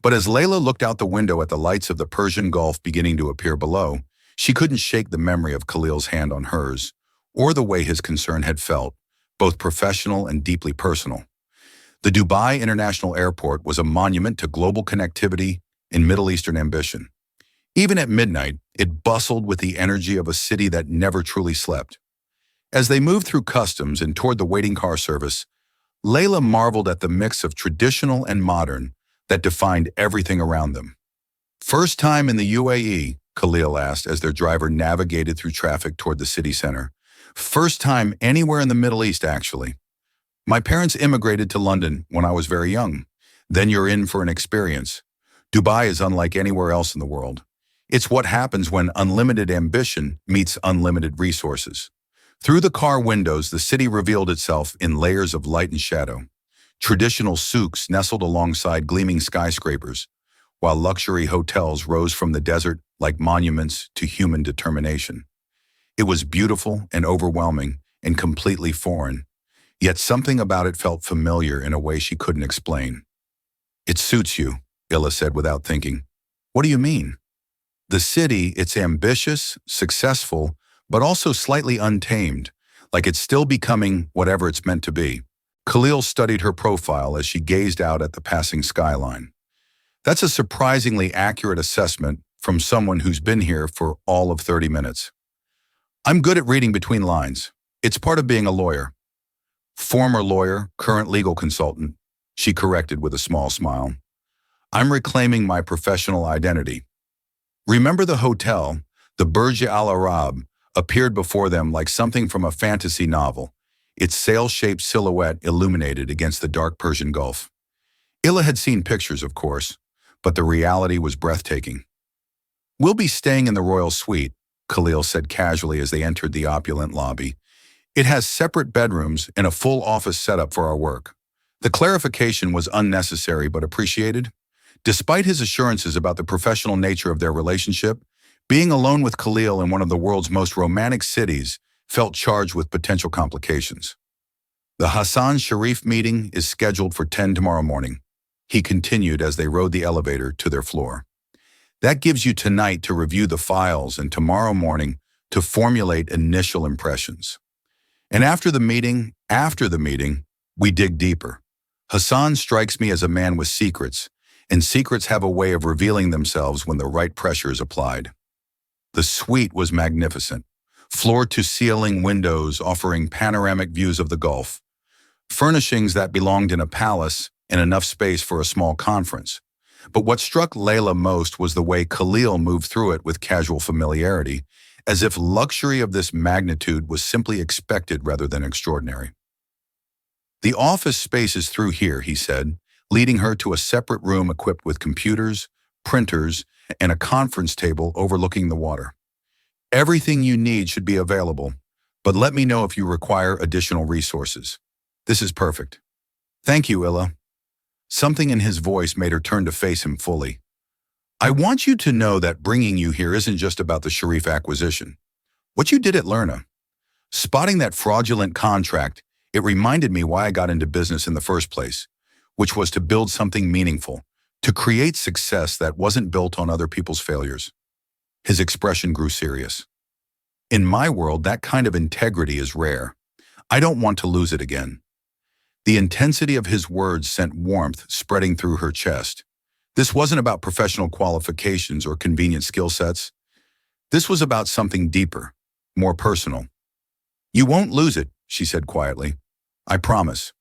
[SPEAKER 1] But as Layla looked out the window at the lights of the Persian Gulf beginning to appear below, she couldn't shake the memory of Khalil's hand on hers, or the way his concern had felt, both professional and deeply personal. The Dubai International Airport was a monument to global connectivity and Middle Eastern ambition. Even at midnight, it bustled with the energy of a city that never truly slept. As they moved through customs and toward the waiting car service, Layla marveled at the mix of traditional and modern that defined everything around them. First time in the UAE, Khalil asked as their driver navigated through traffic toward the city center. First time anywhere in the Middle East, actually. My parents immigrated to London when I was very young. Then you're in for an experience. Dubai is unlike anywhere else in the world. It's what happens when unlimited ambition meets unlimited resources. Through the car windows, the city revealed itself in layers of light and shadow. Traditional souks nestled alongside gleaming skyscrapers, while luxury hotels rose from the desert like monuments to human determination. It was beautiful and overwhelming and completely foreign, yet something about it felt familiar in a way she couldn't explain. It suits you, Illa said without thinking. What do you mean? The city, it's ambitious, successful, but also slightly untamed, like it's still becoming whatever it's meant to be. Khalil studied her profile as she gazed out at the passing skyline. That's a surprisingly accurate assessment from someone who's been here for all of 30 minutes. I'm good at reading between lines. It's part of being a lawyer. Former lawyer, current legal consultant, she corrected with a small smile. I'm reclaiming my professional identity. Remember the hotel, the Burj Al Arab, appeared before them like something from a fantasy novel, its sail-shaped silhouette illuminated against the dark Persian Gulf. Illa had seen pictures, of course, but the reality was breathtaking. We'll be staying in the royal suite, Khalil said casually as they entered the opulent lobby. It has separate bedrooms and a full office setup for our work. The clarification was unnecessary but appreciated. Despite his assurances about the professional nature of their relationship, being alone with Khalil in one of the world's most romantic cities felt charged with potential complications. The Hassan Sharif meeting is scheduled for 10 tomorrow morning, he continued as they rode the elevator to their floor. That gives you tonight to review the files and tomorrow morning to formulate initial impressions. And after the meeting, we dig deeper. Hassan strikes me as a man with secrets, and secrets have a way of revealing themselves when the right pressure is applied. The suite was magnificent, floor-to-ceiling windows offering panoramic views of the Gulf, furnishings that belonged in a palace and enough space for a small conference. But what struck Layla most was the way Khalil moved through it with casual familiarity, as if luxury of this magnitude was simply expected rather than extraordinary. The office space is through here, he said, leading her to a separate room equipped with computers, printers, and a conference table overlooking the water. Everything you need should be available, but let me know if you require additional resources. This is perfect. Thank you, Illa. Something in his voice made her turn to face him fully. I want you to know that bringing you here isn't just about the Sharif acquisition. What you did at Lerna, spotting that fraudulent contract, it reminded me why I got into business in the first place, which was to build something meaningful, to create success that wasn't built on other people's failures. His expression grew serious. In my world, that kind of integrity is rare. I don't want to lose it again. The intensity of his words sent warmth spreading through her chest. This wasn't about professional qualifications or convenient skill sets. This was about something deeper, more personal. You won't lose it, she said quietly. I promise.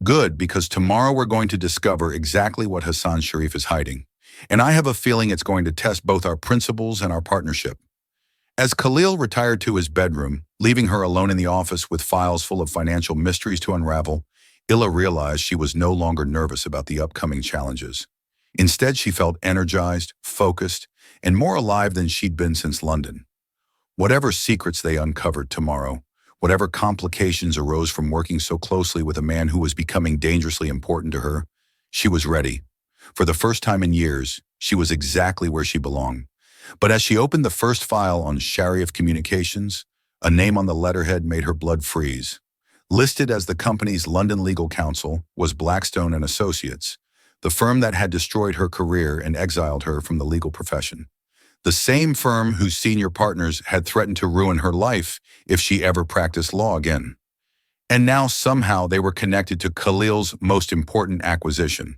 [SPEAKER 1] Good, because tomorrow we're going to discover exactly what Hassan Sharif is hiding. And I have a feeling it's going to test both our principles and our partnership. As Khalil retired to his bedroom, leaving her alone in the office with files full of financial mysteries to unravel, Illa realized she was no longer nervous about the upcoming challenges. Instead, she felt energized, focused, and more alive than she'd been since London. Whatever secrets they uncovered tomorrow, whatever complications arose from working so closely with a man who was becoming dangerously important to her, she was ready. For the first time in years, she was exactly where she belonged. But as she opened the first file on Sharif Communications, a name on the letterhead made her blood freeze. Listed as the company's London legal counsel was Blackstone and Associates, the firm that had destroyed her career and exiled her from the legal profession. The same firm whose senior partners had threatened to ruin her life if she ever practiced law again. And now somehow they were connected to Khalil's most important acquisition.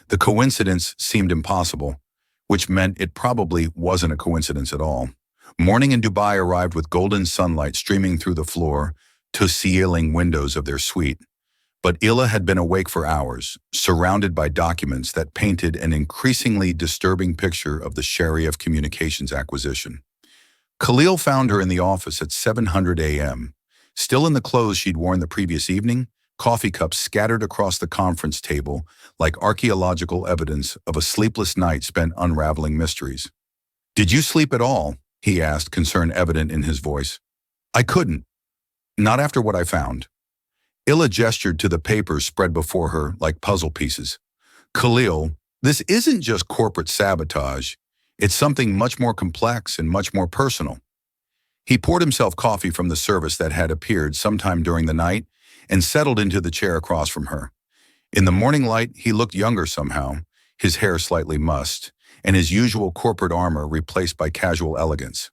[SPEAKER 1] The coincidence seemed impossible. which meant it probably wasn't a coincidence at all. Morning in Dubai arrived with golden sunlight streaming through the floor to ceiling windows of their suite. But Illa had been awake for hours, surrounded by documents that painted an increasingly disturbing picture of the Sharif Communications acquisition. Khalil found her in the office at 7:00 a.m., still in the clothes she'd worn the previous evening, coffee cups scattered across the conference table like archaeological evidence of a sleepless night spent unraveling mysteries. "Did you sleep at all?" he asked, concern evident in his voice. "I couldn't. Not after what I found." Illa gestured to the papers spread before her like puzzle pieces. "Khalil, this isn't just corporate sabotage. It's something much more complex and much more personal." He poured himself coffee from the service that had appeared sometime during the night and settled into the chair across from her. In the morning light, he looked younger somehow, his hair slightly mussed, and his usual corporate armor replaced by casual elegance.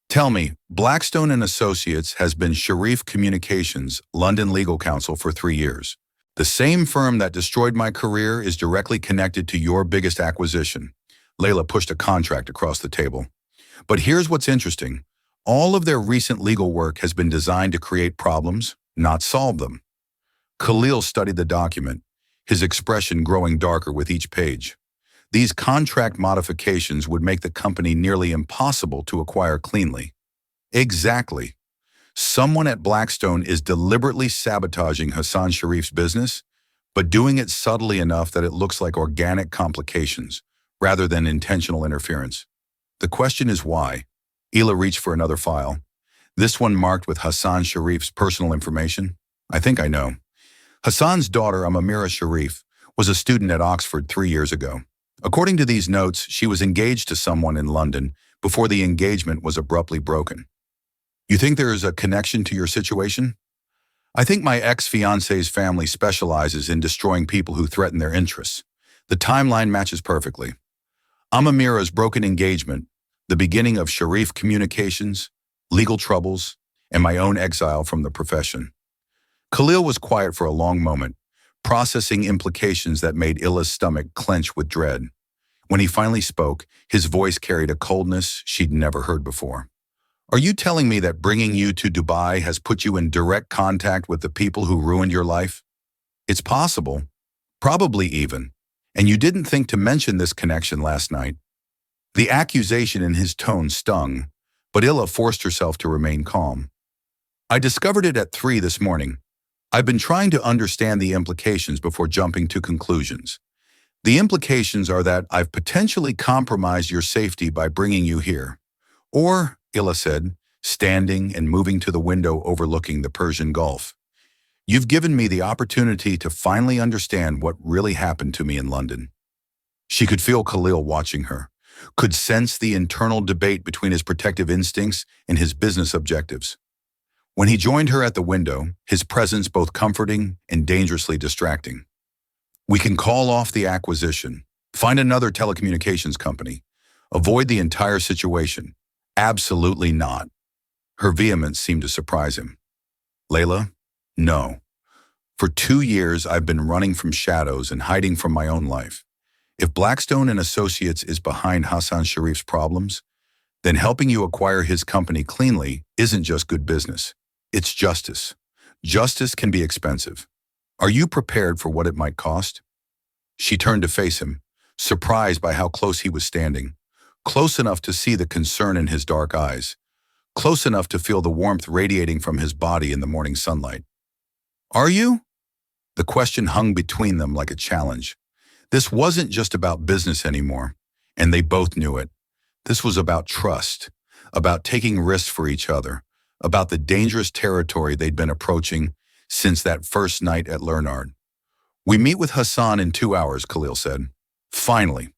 [SPEAKER 1] "Tell me, Blackstone and Associates has been Sharif Communications, London legal counsel for 3 years. The same firm that destroyed my career is directly connected to your biggest acquisition." Layla pushed a contract across the table. "But here's what's interesting. All of their recent legal work has been designed to create problems, not solve them." Khalil studied the document, his expression growing darker with each page. These contract modifications would make the company nearly impossible to acquire cleanly. Exactly. Someone at Blackstone is deliberately sabotaging Hassan Sharif's business, but doing it subtly enough that it looks like organic complications, rather than intentional interference. The question is why? Ila reached for another file. This one marked with Hassan Sharif's personal information. "I think I know." Hassan's daughter, Amira Sharif, was a student at Oxford 3 years ago. According to these notes, she was engaged to someone in London before the engagement was abruptly broken. "You think there is a connection to your situation?" "I think my ex-fiancé's family specializes in destroying people who threaten their interests. The timeline matches perfectly. Amira's broken engagement, the beginning of Sharif Communications, legal troubles, and my own exile from the profession." Khalil was quiet for a long moment, processing implications that made Illa's stomach clench with dread. When he finally spoke, his voice carried a coldness she'd never heard before. "Are you telling me that bringing you to Dubai has put you in direct contact with the people who ruined your life?" "It's possible, probably even, and you didn't think to mention this connection last night." The accusation in his tone stung, but Illa forced herself to remain calm. "I discovered it at 3 this morning. I've been trying to understand the implications before jumping to conclusions. The implications are that I've potentially compromised your safety by bringing you here. Or," Illa said, standing and moving to the window overlooking the Persian Gulf, "you've given me the opportunity to finally understand what really happened to me in London." She could feel Khalil watching her, could sense the internal debate between his protective instincts and his business objectives. When he joined her at the window, his presence both comforting and dangerously distracting. "We can call off the acquisition, find another telecommunications company, avoid the entire situation." "Absolutely not." Her vehemence seemed to surprise him. "Layla, no. For 2 years, I've been running from shadows and hiding from my own life. If Blackstone and Associates is behind Hassan Sharif's problems, then helping you acquire his company cleanly isn't just good business. It's justice. Justice can be expensive. Are you prepared for what it might cost?" She turned to face him, surprised by how close he was standing, close enough to see the concern in his dark eyes, close enough to feel the warmth radiating from his body in the morning sunlight. "Are you?" The question hung between them like a challenge. This wasn't just about business anymore, and they both knew it. This was about trust, about taking risks for each other, about the dangerous territory they'd been approaching since that first night at Leonard. "We meet with Hassan in 2 hours," Khalil said. "Finally.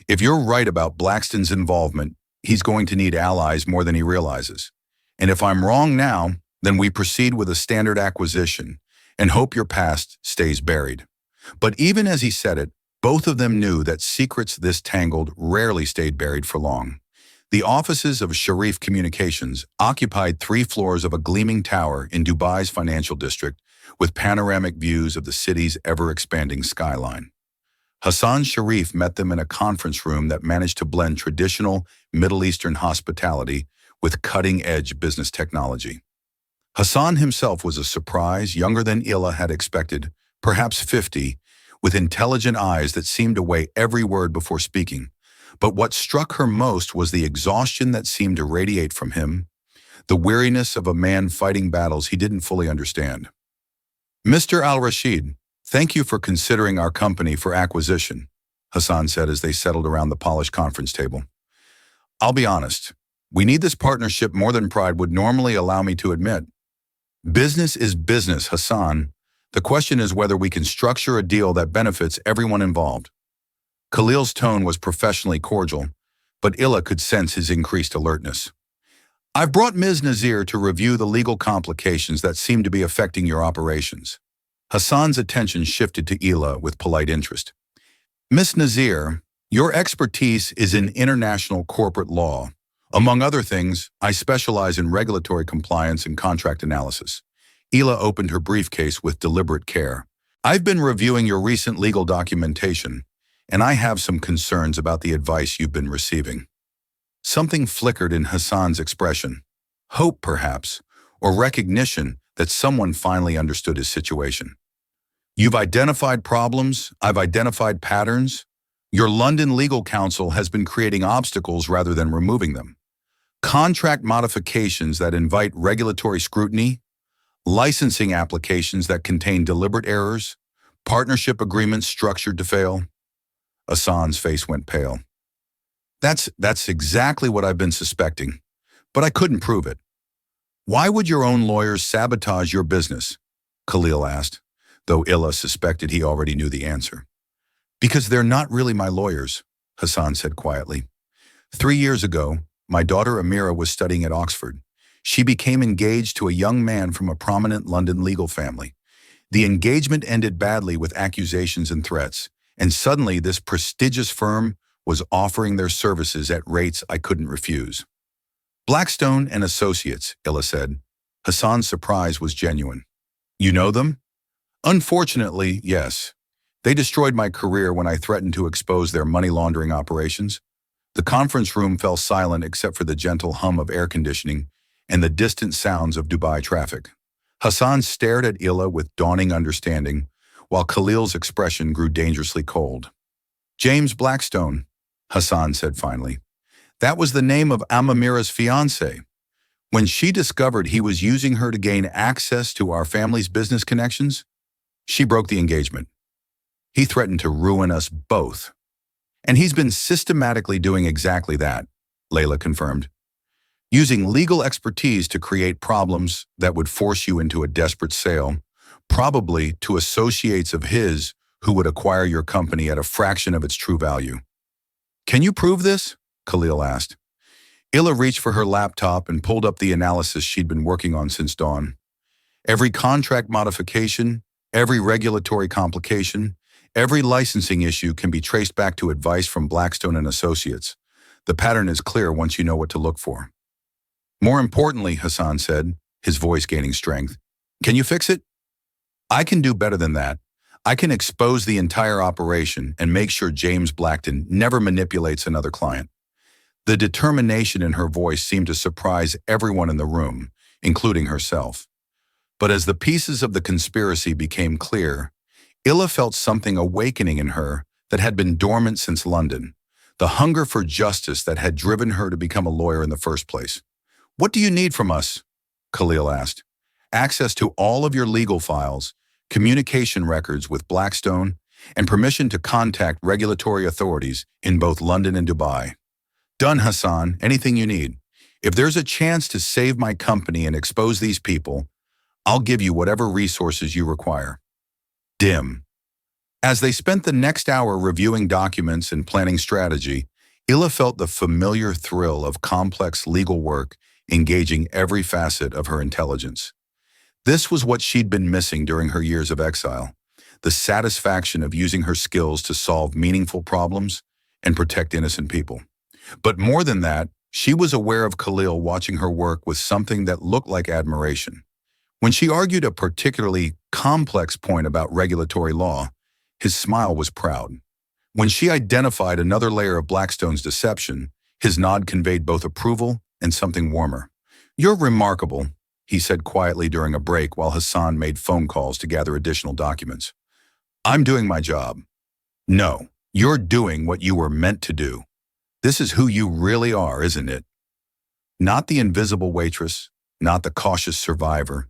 [SPEAKER 1] If you're right about Blackstone's involvement, he's going to need allies more than he realizes. And if I'm wrong now, then we proceed with a standard acquisition and hope your past stays buried." But even as he said it, both of them knew that secrets this tangled rarely stayed buried for long. The offices of Sharif Communications occupied 3 floors of a gleaming tower in Dubai's financial district with panoramic views of the city's ever-expanding skyline. Hassan Sharif met them in a conference room that managed to blend traditional Middle Eastern hospitality with cutting-edge business technology. Hassan himself was a surprise, younger than Ila had expected, perhaps 50, with intelligent eyes that seemed to weigh every word before speaking. But what struck her most was the exhaustion that seemed to radiate from him, the weariness of a man fighting battles he didn't fully understand. Mr. Al-Rashid, thank you for considering our company for acquisition, Hassan said as they settled around the polished conference table. I'll be honest, we need this partnership more than pride would normally allow me to admit. Business is business, Hassan. The question is whether we can structure a deal that benefits everyone involved. Khalil's tone was professionally cordial, but Ila could sense his increased alertness. I've brought Ms. Nazir to review the legal complications that seem to be affecting your operations. Hassan's attention shifted to Ila with polite interest. Ms. Nazir, your expertise is in international corporate law. Among other things, I specialize in regulatory compliance and contract analysis. Ila opened her briefcase with deliberate care. I've been reviewing your recent legal documentation, and I have some concerns about the advice you've been receiving. Something flickered in Hassan's expression. Hope, perhaps, or recognition that someone finally understood his situation. You've identified problems, I've identified patterns. Your London legal counsel has been creating obstacles rather than removing them. Contract modifications that invite regulatory scrutiny, licensing applications that contain deliberate errors, partnership agreements structured to fail. Hassan's face went pale. That's exactly what I've been suspecting, but I couldn't prove it. Why would your own lawyers sabotage your business? Khalil asked, though Ila suspected he already knew the answer. Because they're not really my lawyers, Hassan said quietly. 3 years ago, my daughter Amira was studying at Oxford. She became engaged to a young man from a prominent London legal family. The engagement ended badly with accusations and threats, and suddenly this prestigious firm was offering their services at rates I couldn't refuse. Blackstone and Associates, Ila said. Hassan's surprise was genuine. You know them? Unfortunately, yes. They destroyed my career when I threatened to expose their money laundering operations. The conference room fell silent except for the gentle hum of air conditioning and the distant sounds of Dubai traffic. Hassan stared at Ila with dawning understanding, while Khalil's expression grew dangerously cold. James Blackstone, Hassan said finally. That was the name of Amamira's fiancé. When she discovered he was using her to gain access to our family's business connections, she broke the engagement. He threatened to ruin us both. And he's been systematically doing exactly that, Layla confirmed. Using legal expertise to create problems that would force you into a desperate sale, probably to associates of his who would acquire your company at a fraction of its true value. Can you prove this? Khalil asked. Ila reached for her laptop and pulled up the analysis she'd been working on since dawn. Every contract modification, every regulatory complication, every licensing issue can be traced back to advice from Blackstone and Associates. The pattern is clear once you know what to look for. More importantly, Hassan said, his voice gaining strength, can you fix it? I can do better than that. I can expose the entire operation and make sure James Blackstone never manipulates another client. The determination in her voice seemed to surprise everyone in the room, including herself. But as the pieces of the conspiracy became clear, Ila felt something awakening in her that had been dormant since London, the hunger for justice that had driven her to become a lawyer in the first place. What do you need from us? Khalil asked. Access to all of your legal files, communication records with Blackstone, and permission to contact regulatory authorities in both London and Dubai. Done, Hassan, anything you need. If there's a chance to save my company and expose these people, I'll give you whatever resources you require. Dim. As they spent the next hour reviewing documents and planning strategy, Ila felt the familiar thrill of complex legal work engaging every facet of her intelligence. This was what she'd been missing during her years of exile, the satisfaction of using her skills to solve meaningful problems and protect innocent people. But more than that, she was aware of Khalil watching her work with something that looked like admiration. When she argued a particularly complex point about regulatory law, his smile was proud. When she identified another layer of Blackstone's deception, his nod conveyed both approval and something warmer. "You're remarkable," he said quietly during a break while Hassan made phone calls to gather additional documents. "I'm doing my job." "No, you're doing what you were meant to do. This is who you really are, isn't it? Not the invisible waitress, not the cautious survivor.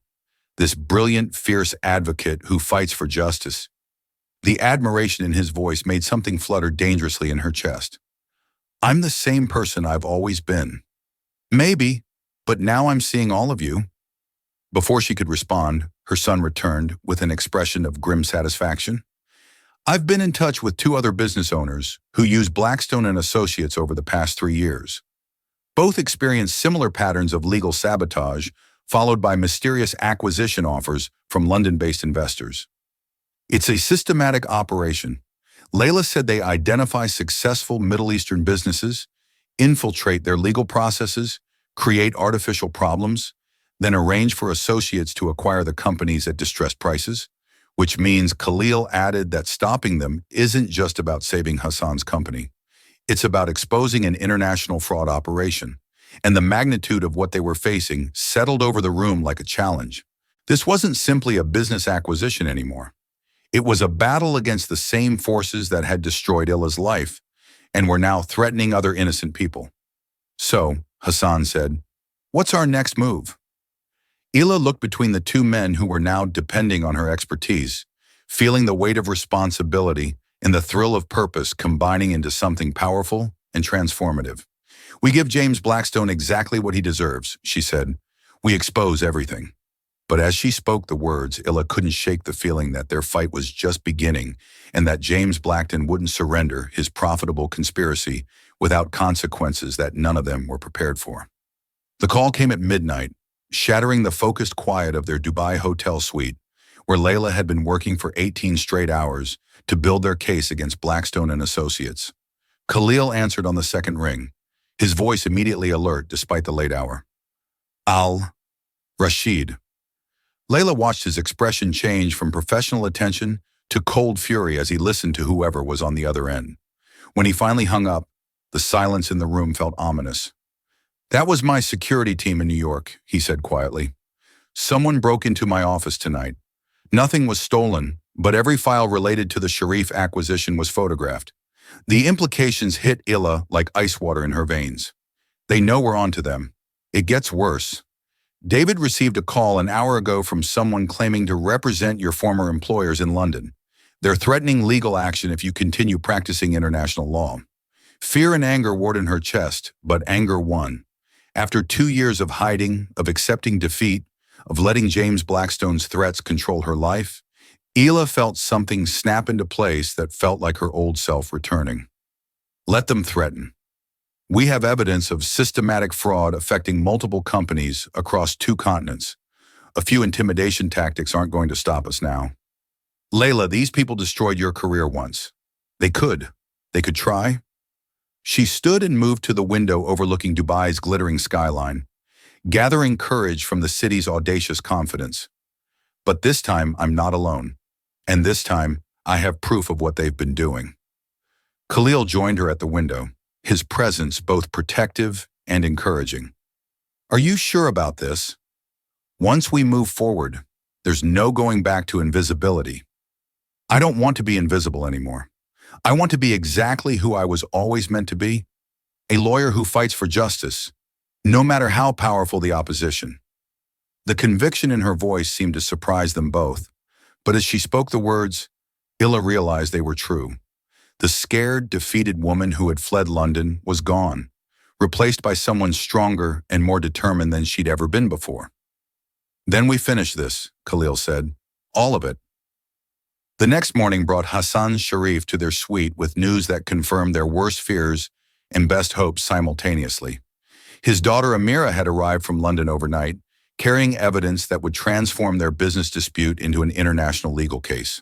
[SPEAKER 1] This brilliant, fierce advocate who fights for justice." The admiration in his voice made something flutter dangerously in her chest. "I'm the same person I've always been." "Maybe, but now I'm seeing all of you." Before she could respond, her son returned with an expression of grim satisfaction. "I've been in touch with two other business owners who used Blackstone and Associates over the past 3 years. Both experienced similar patterns of legal sabotage, followed by mysterious acquisition offers from London-based investors. It's a systematic operation. Layla said they identify successful Middle Eastern businesses, infiltrate their legal processes, create artificial problems, then arrange for associates to acquire the companies at distressed prices, which means Khalil added that stopping them isn't just about saving Hassan's company. It's about exposing an international fraud operation, and the magnitude of what they were facing settled over the room like a challenge. This wasn't simply a business acquisition anymore. It was a battle against the same forces that had destroyed Illa's life and were now threatening other innocent people. "So," Hassan said, "what's our next move?" Illa looked between the two men who were now depending on her expertise, feeling the weight of responsibility and the thrill of purpose combining into something powerful and transformative. "We give James Blackstone exactly what he deserves," she said. "We expose everything." But as she spoke the words, Illa couldn't shake the feeling that their fight was just beginning and that James Blackstone wouldn't surrender his profitable conspiracy without consequences that none of them were prepared for. The call came at midnight, shattering the focused quiet of their Dubai hotel suite, where Layla had been working for 18 straight hours to build their case against Blackstone and Associates. Khalil answered on the second ring, his voice immediately alert despite the late hour. "Rashid." Layla watched his expression change from professional attention to cold fury as he listened to whoever was on the other end. When he finally hung up, the silence in the room felt ominous. "That was my security team in New York," he said quietly. "Someone broke into my office tonight. Nothing was stolen, but every file related to the Sharif acquisition was photographed. The implications hit Illa like ice water in her veins. They know we're onto them. It gets worse. David received a call an hour ago from someone claiming to represent your former employers in London. They're threatening legal action if you continue practicing international law." Fear and anger warred in her chest, but anger won. After 2 years of hiding, of accepting defeat, of letting James Blackstone's threats control her life, Ila felt something snap into place that felt like her old self returning. "Let them threaten. We have evidence of systematic fraud affecting multiple companies across 2 continents. A few intimidation tactics aren't going to stop us now. Layla, these people destroyed your career once. They could. They could try." She stood and moved to the window overlooking Dubai's glittering skyline, gathering courage from the city's audacious confidence. "But this time, I'm not alone. And this time, I have proof of what they've been doing." Khalil joined her at the window, his presence both protective and encouraging. "Are you sure about this? Once we move forward, there's no going back to invisibility. I don't want to be invisible anymore. I want to be exactly who I was always meant to be, a lawyer who fights for justice, no matter how powerful the opposition." The conviction in her voice seemed to surprise them both, but as she spoke the words, Illa realized they were true. The scared, defeated woman who had fled London was gone, replaced by someone stronger and more determined than she'd ever been before. "Then we finish this," Khalil said. "All of it." The next morning brought Hassan Sharif to their suite with news that confirmed their worst fears and best hopes simultaneously. His daughter Amira had arrived from London overnight, carrying evidence that would transform their business dispute into an international legal case.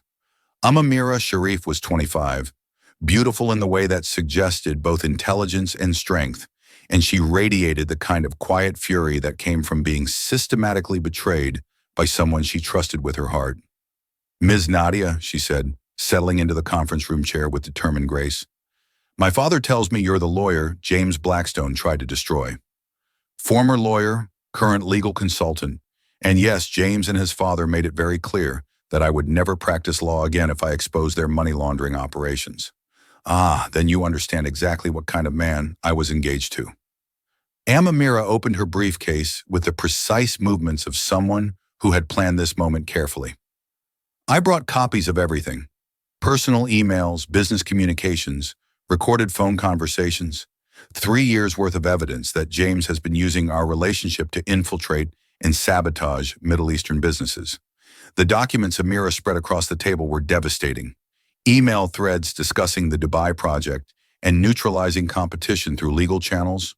[SPEAKER 1] Amira Sharif was 25, beautiful in the way that suggested both intelligence and strength, and she radiated the kind of quiet fury that came from being systematically betrayed by someone she trusted with her heart. "Ms. Nadia," she said, settling into the conference room chair with determined grace. My father tells me you're the lawyer James Blackstone tried to destroy. Former lawyer, current legal consultant, and yes, James and his father made it very clear that I would never practice law again if I exposed their money laundering operations. Ah, then you understand exactly what kind of man I was engaged to. Amamira opened her briefcase with the precise movements of someone who had planned this moment carefully. I brought copies of everything: personal emails, business communications, recorded phone conversations, 3 years worth of evidence that James has been using our relationship to infiltrate and sabotage Middle Eastern businesses. The documents Amira spread across the table were devastating. Email threads discussing the Dubai project and neutralizing competition through legal channels,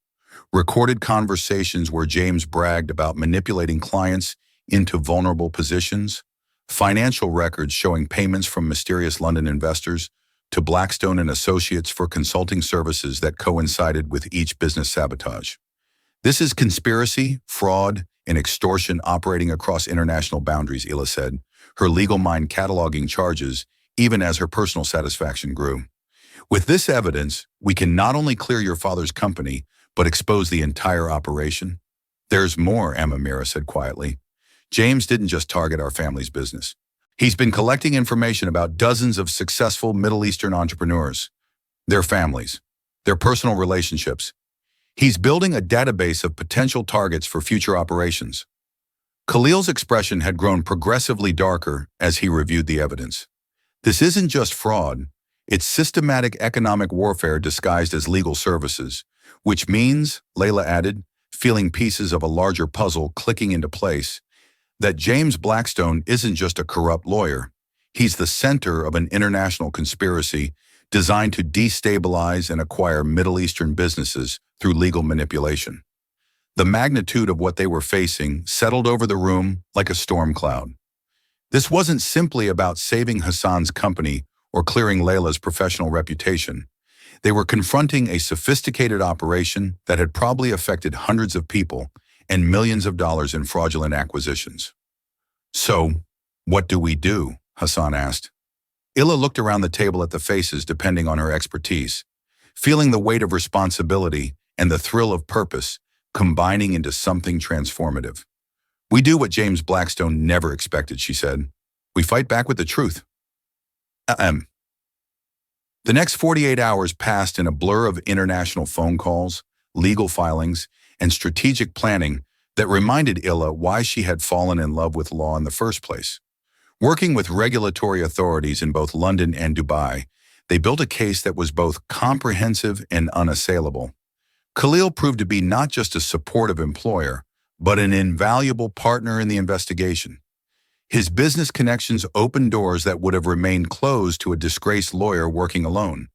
[SPEAKER 1] recorded conversations where James bragged about manipulating clients into vulnerable positions, financial records showing payments from mysterious London investors to Blackstone and Associates for consulting services that coincided with each business sabotage. This is conspiracy, fraud, and extortion operating across international boundaries, Ila said, her legal mind cataloging charges even as her personal satisfaction grew. With this evidence, we can not only clear your father's company, but expose the entire operation. There's more, Amamira said quietly. James didn't just target our family's business. He's been collecting information about dozens of successful Middle Eastern entrepreneurs, their families, their personal relationships. He's building a database of potential targets for future operations. Khalil's expression had grown progressively darker as he reviewed the evidence. This isn't just fraud, it's systematic economic warfare disguised as legal services, which means, Layla added, feeling pieces of a larger puzzle clicking into place, that James Blackstone isn't just a corrupt lawyer. He's the center of an international conspiracy designed to destabilize and acquire Middle Eastern businesses through legal manipulation. The magnitude of what they were facing settled over the room like a storm cloud. This wasn't simply about saving Hassan's company or clearing Layla's professional reputation. They were confronting a sophisticated operation that had probably affected hundreds of people and millions of dollars in fraudulent acquisitions. So, what do we do? Hassan asked. Illa looked around the table at the faces depending on her expertise, feeling the weight of responsibility and the thrill of purpose combining into something transformative. We do what James Blackstone never expected, she said. We fight back with the truth. The next 48 hours passed in a blur of international phone calls, legal filings, and strategic planning that reminded Illa why she had fallen in love with law in the first place. Working with regulatory authorities in both London and Dubai, they built a case that was both comprehensive and unassailable. Khalil proved to be not just a supportive employer, but an invaluable partner in the investigation. His business connections opened doors that would have remained closed to a disgraced lawyer working alone,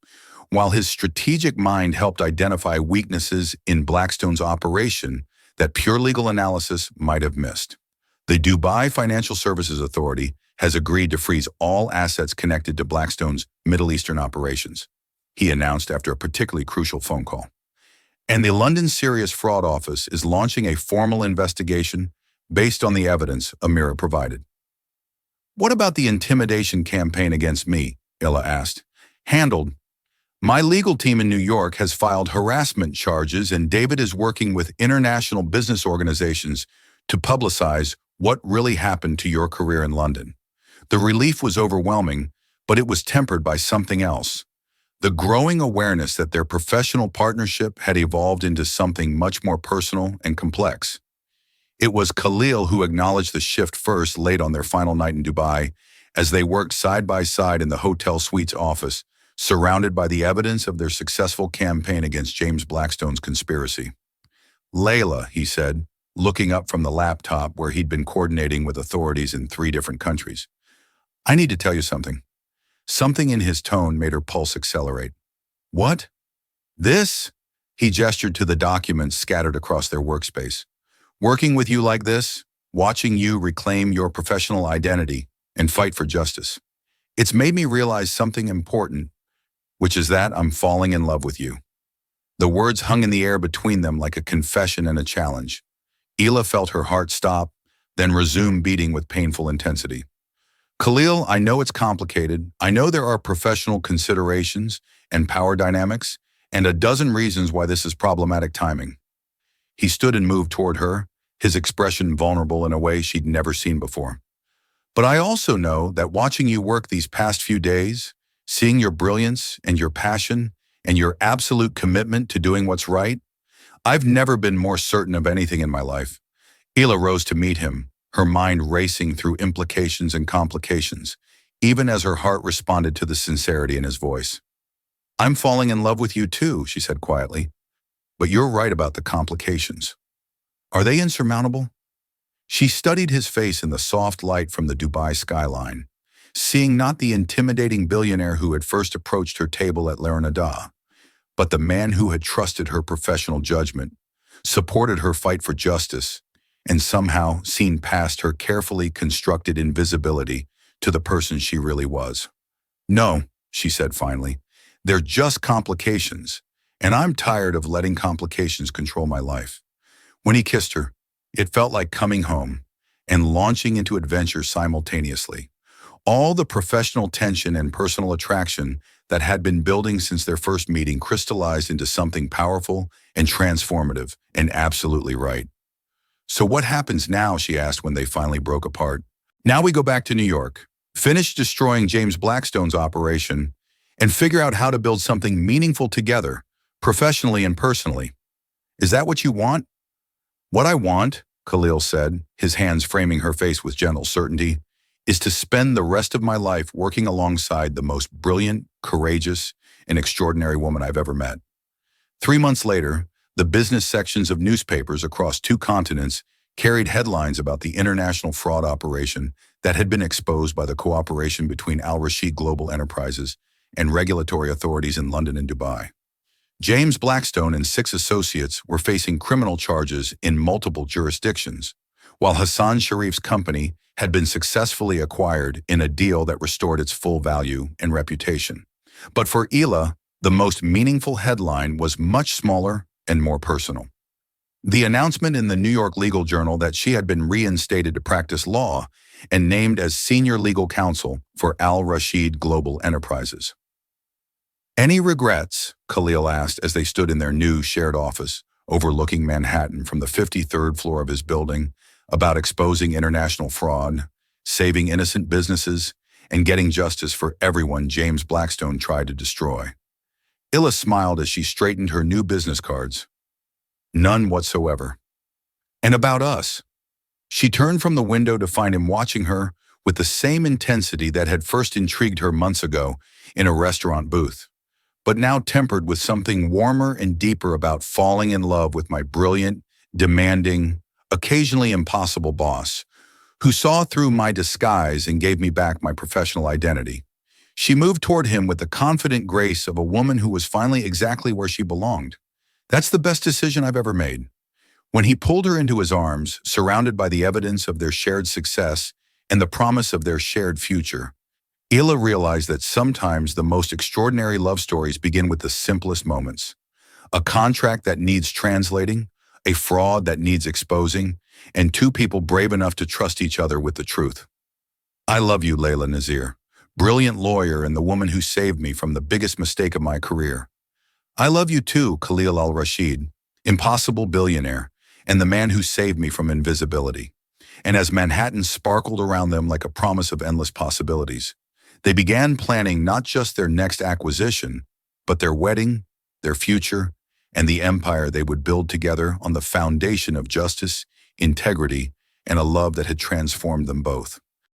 [SPEAKER 1] while his strategic mind helped identify weaknesses in Blackstone's operation that pure legal analysis might have missed. The Dubai Financial Services Authority has agreed to freeze all assets connected to Blackstone's Middle Eastern operations, he announced after a particularly crucial phone call. And the London Serious Fraud Office is launching a formal investigation based on the evidence Amira provided. What about the intimidation campaign against me? Illa asked. Handled. My legal team in New York has filed harassment charges, and David is working with international business organizations to publicize what really happened to your career in London. The relief was overwhelming, but it was tempered by something else. The growing awareness that their professional partnership had evolved into something much more personal and complex. It was Khalil who acknowledged the shift first late on their final night in Dubai, as they worked side by side in the hotel suite's office, surrounded by the evidence of their successful campaign against James Blackstone's conspiracy. Layla, he said, looking up from the laptop where he'd been coordinating with authorities in 3 different countries. I need to tell you something. Something in his tone made her pulse accelerate. What? This? He gestured to the documents scattered across their workspace. Working with you like this, watching you reclaim your professional identity and fight for justice. It's made me realize something important, which is that I'm falling in love with you. The words hung in the air between them like a confession and a challenge. Ila felt her heart stop, then resume beating with painful intensity. Khalil, I know it's complicated. I know there are professional considerations and power dynamics, and a dozen reasons why this is problematic timing. He stood and moved toward her, his expression vulnerable in a way she'd never seen before. But I also know that watching you work these past few days, seeing your brilliance and your passion and your absolute commitment to doing what's right, I've never been more certain of anything in my life. Hila rose to meet him, her mind racing through implications and complications, even as her heart responded to the sincerity in his voice. I'm falling in love with you too, she said quietly, but you're right about the complications. Are they insurmountable? She studied his face in the soft light from the Dubai skyline, seeing not the intimidating billionaire who had first approached her table at Larnada, but the man who had trusted her professional judgment, supported her fight for justice, and somehow seen past her carefully constructed invisibility to the person she really was. No, she said finally, they're just complications, and I'm tired of letting complications control my life. When he kissed her, it felt like coming home and launching into adventure simultaneously. All the professional tension and personal attraction that had been building since their first meeting crystallized into something powerful and transformative and absolutely right. So what happens now, she asked when they finally broke apart. Now we go back to New York, finish destroying James Blackstone's operation, and figure out how to build something meaningful together, professionally and personally. Is that what you want? What I want, Khalil said, his hands framing her face with gentle certainty, is to spend the rest of my life working alongside the most brilliant, courageous, and extraordinary woman I've ever met. 3 months later, the business sections of newspapers across 2 continents carried headlines about the international fraud operation that had been exposed by the cooperation between Al Rashid Global Enterprises and regulatory authorities in London and Dubai. James Blackstone and 6 associates were facing criminal charges in multiple jurisdictions, while Hassan Sharif's company had been successfully acquired in a deal that restored its full value and reputation. But for Hila, the most meaningful headline was much smaller and more personal. The announcement in the New York Legal Journal that she had been reinstated to practice law and named as senior legal counsel for Al Rashid Global Enterprises. Any regrets? Khalil asked as they stood in their new shared office, overlooking Manhattan from the 53rd floor of his building, about exposing international fraud, saving innocent businesses, and getting justice for everyone James Blackstone tried to destroy. Hila smiled as she straightened her new business cards. None whatsoever. And about us? She turned from the window to find him watching her with the same intensity that had first intrigued her months ago in a restaurant booth, but now tempered with something warmer and deeper about falling in love with my brilliant, demanding, occasionally impossible boss, who saw through my disguise and gave me back my professional identity. She moved toward him with the confident grace of a woman who was finally exactly where she belonged. That's the best decision I've ever made. When he pulled her into his arms, surrounded by the evidence of their shared success and the promise of their shared future, Hila realized that sometimes the most extraordinary love stories begin with the simplest moments. A contract that needs translating, a fraud that needs exposing, and 2 people brave enough to trust each other with the truth. I love you, Layla Nazir, brilliant lawyer and the woman who saved me from the biggest mistake of my career. I love you too, Khalil al-Rashid, impossible billionaire, and the man who saved me from invisibility. And as Manhattan sparkled around them like a promise of endless possibilities, they began planning not just their next acquisition, but their wedding, their future, and the empire they would build together on the foundation of justice, integrity, and a love that had transformed them both.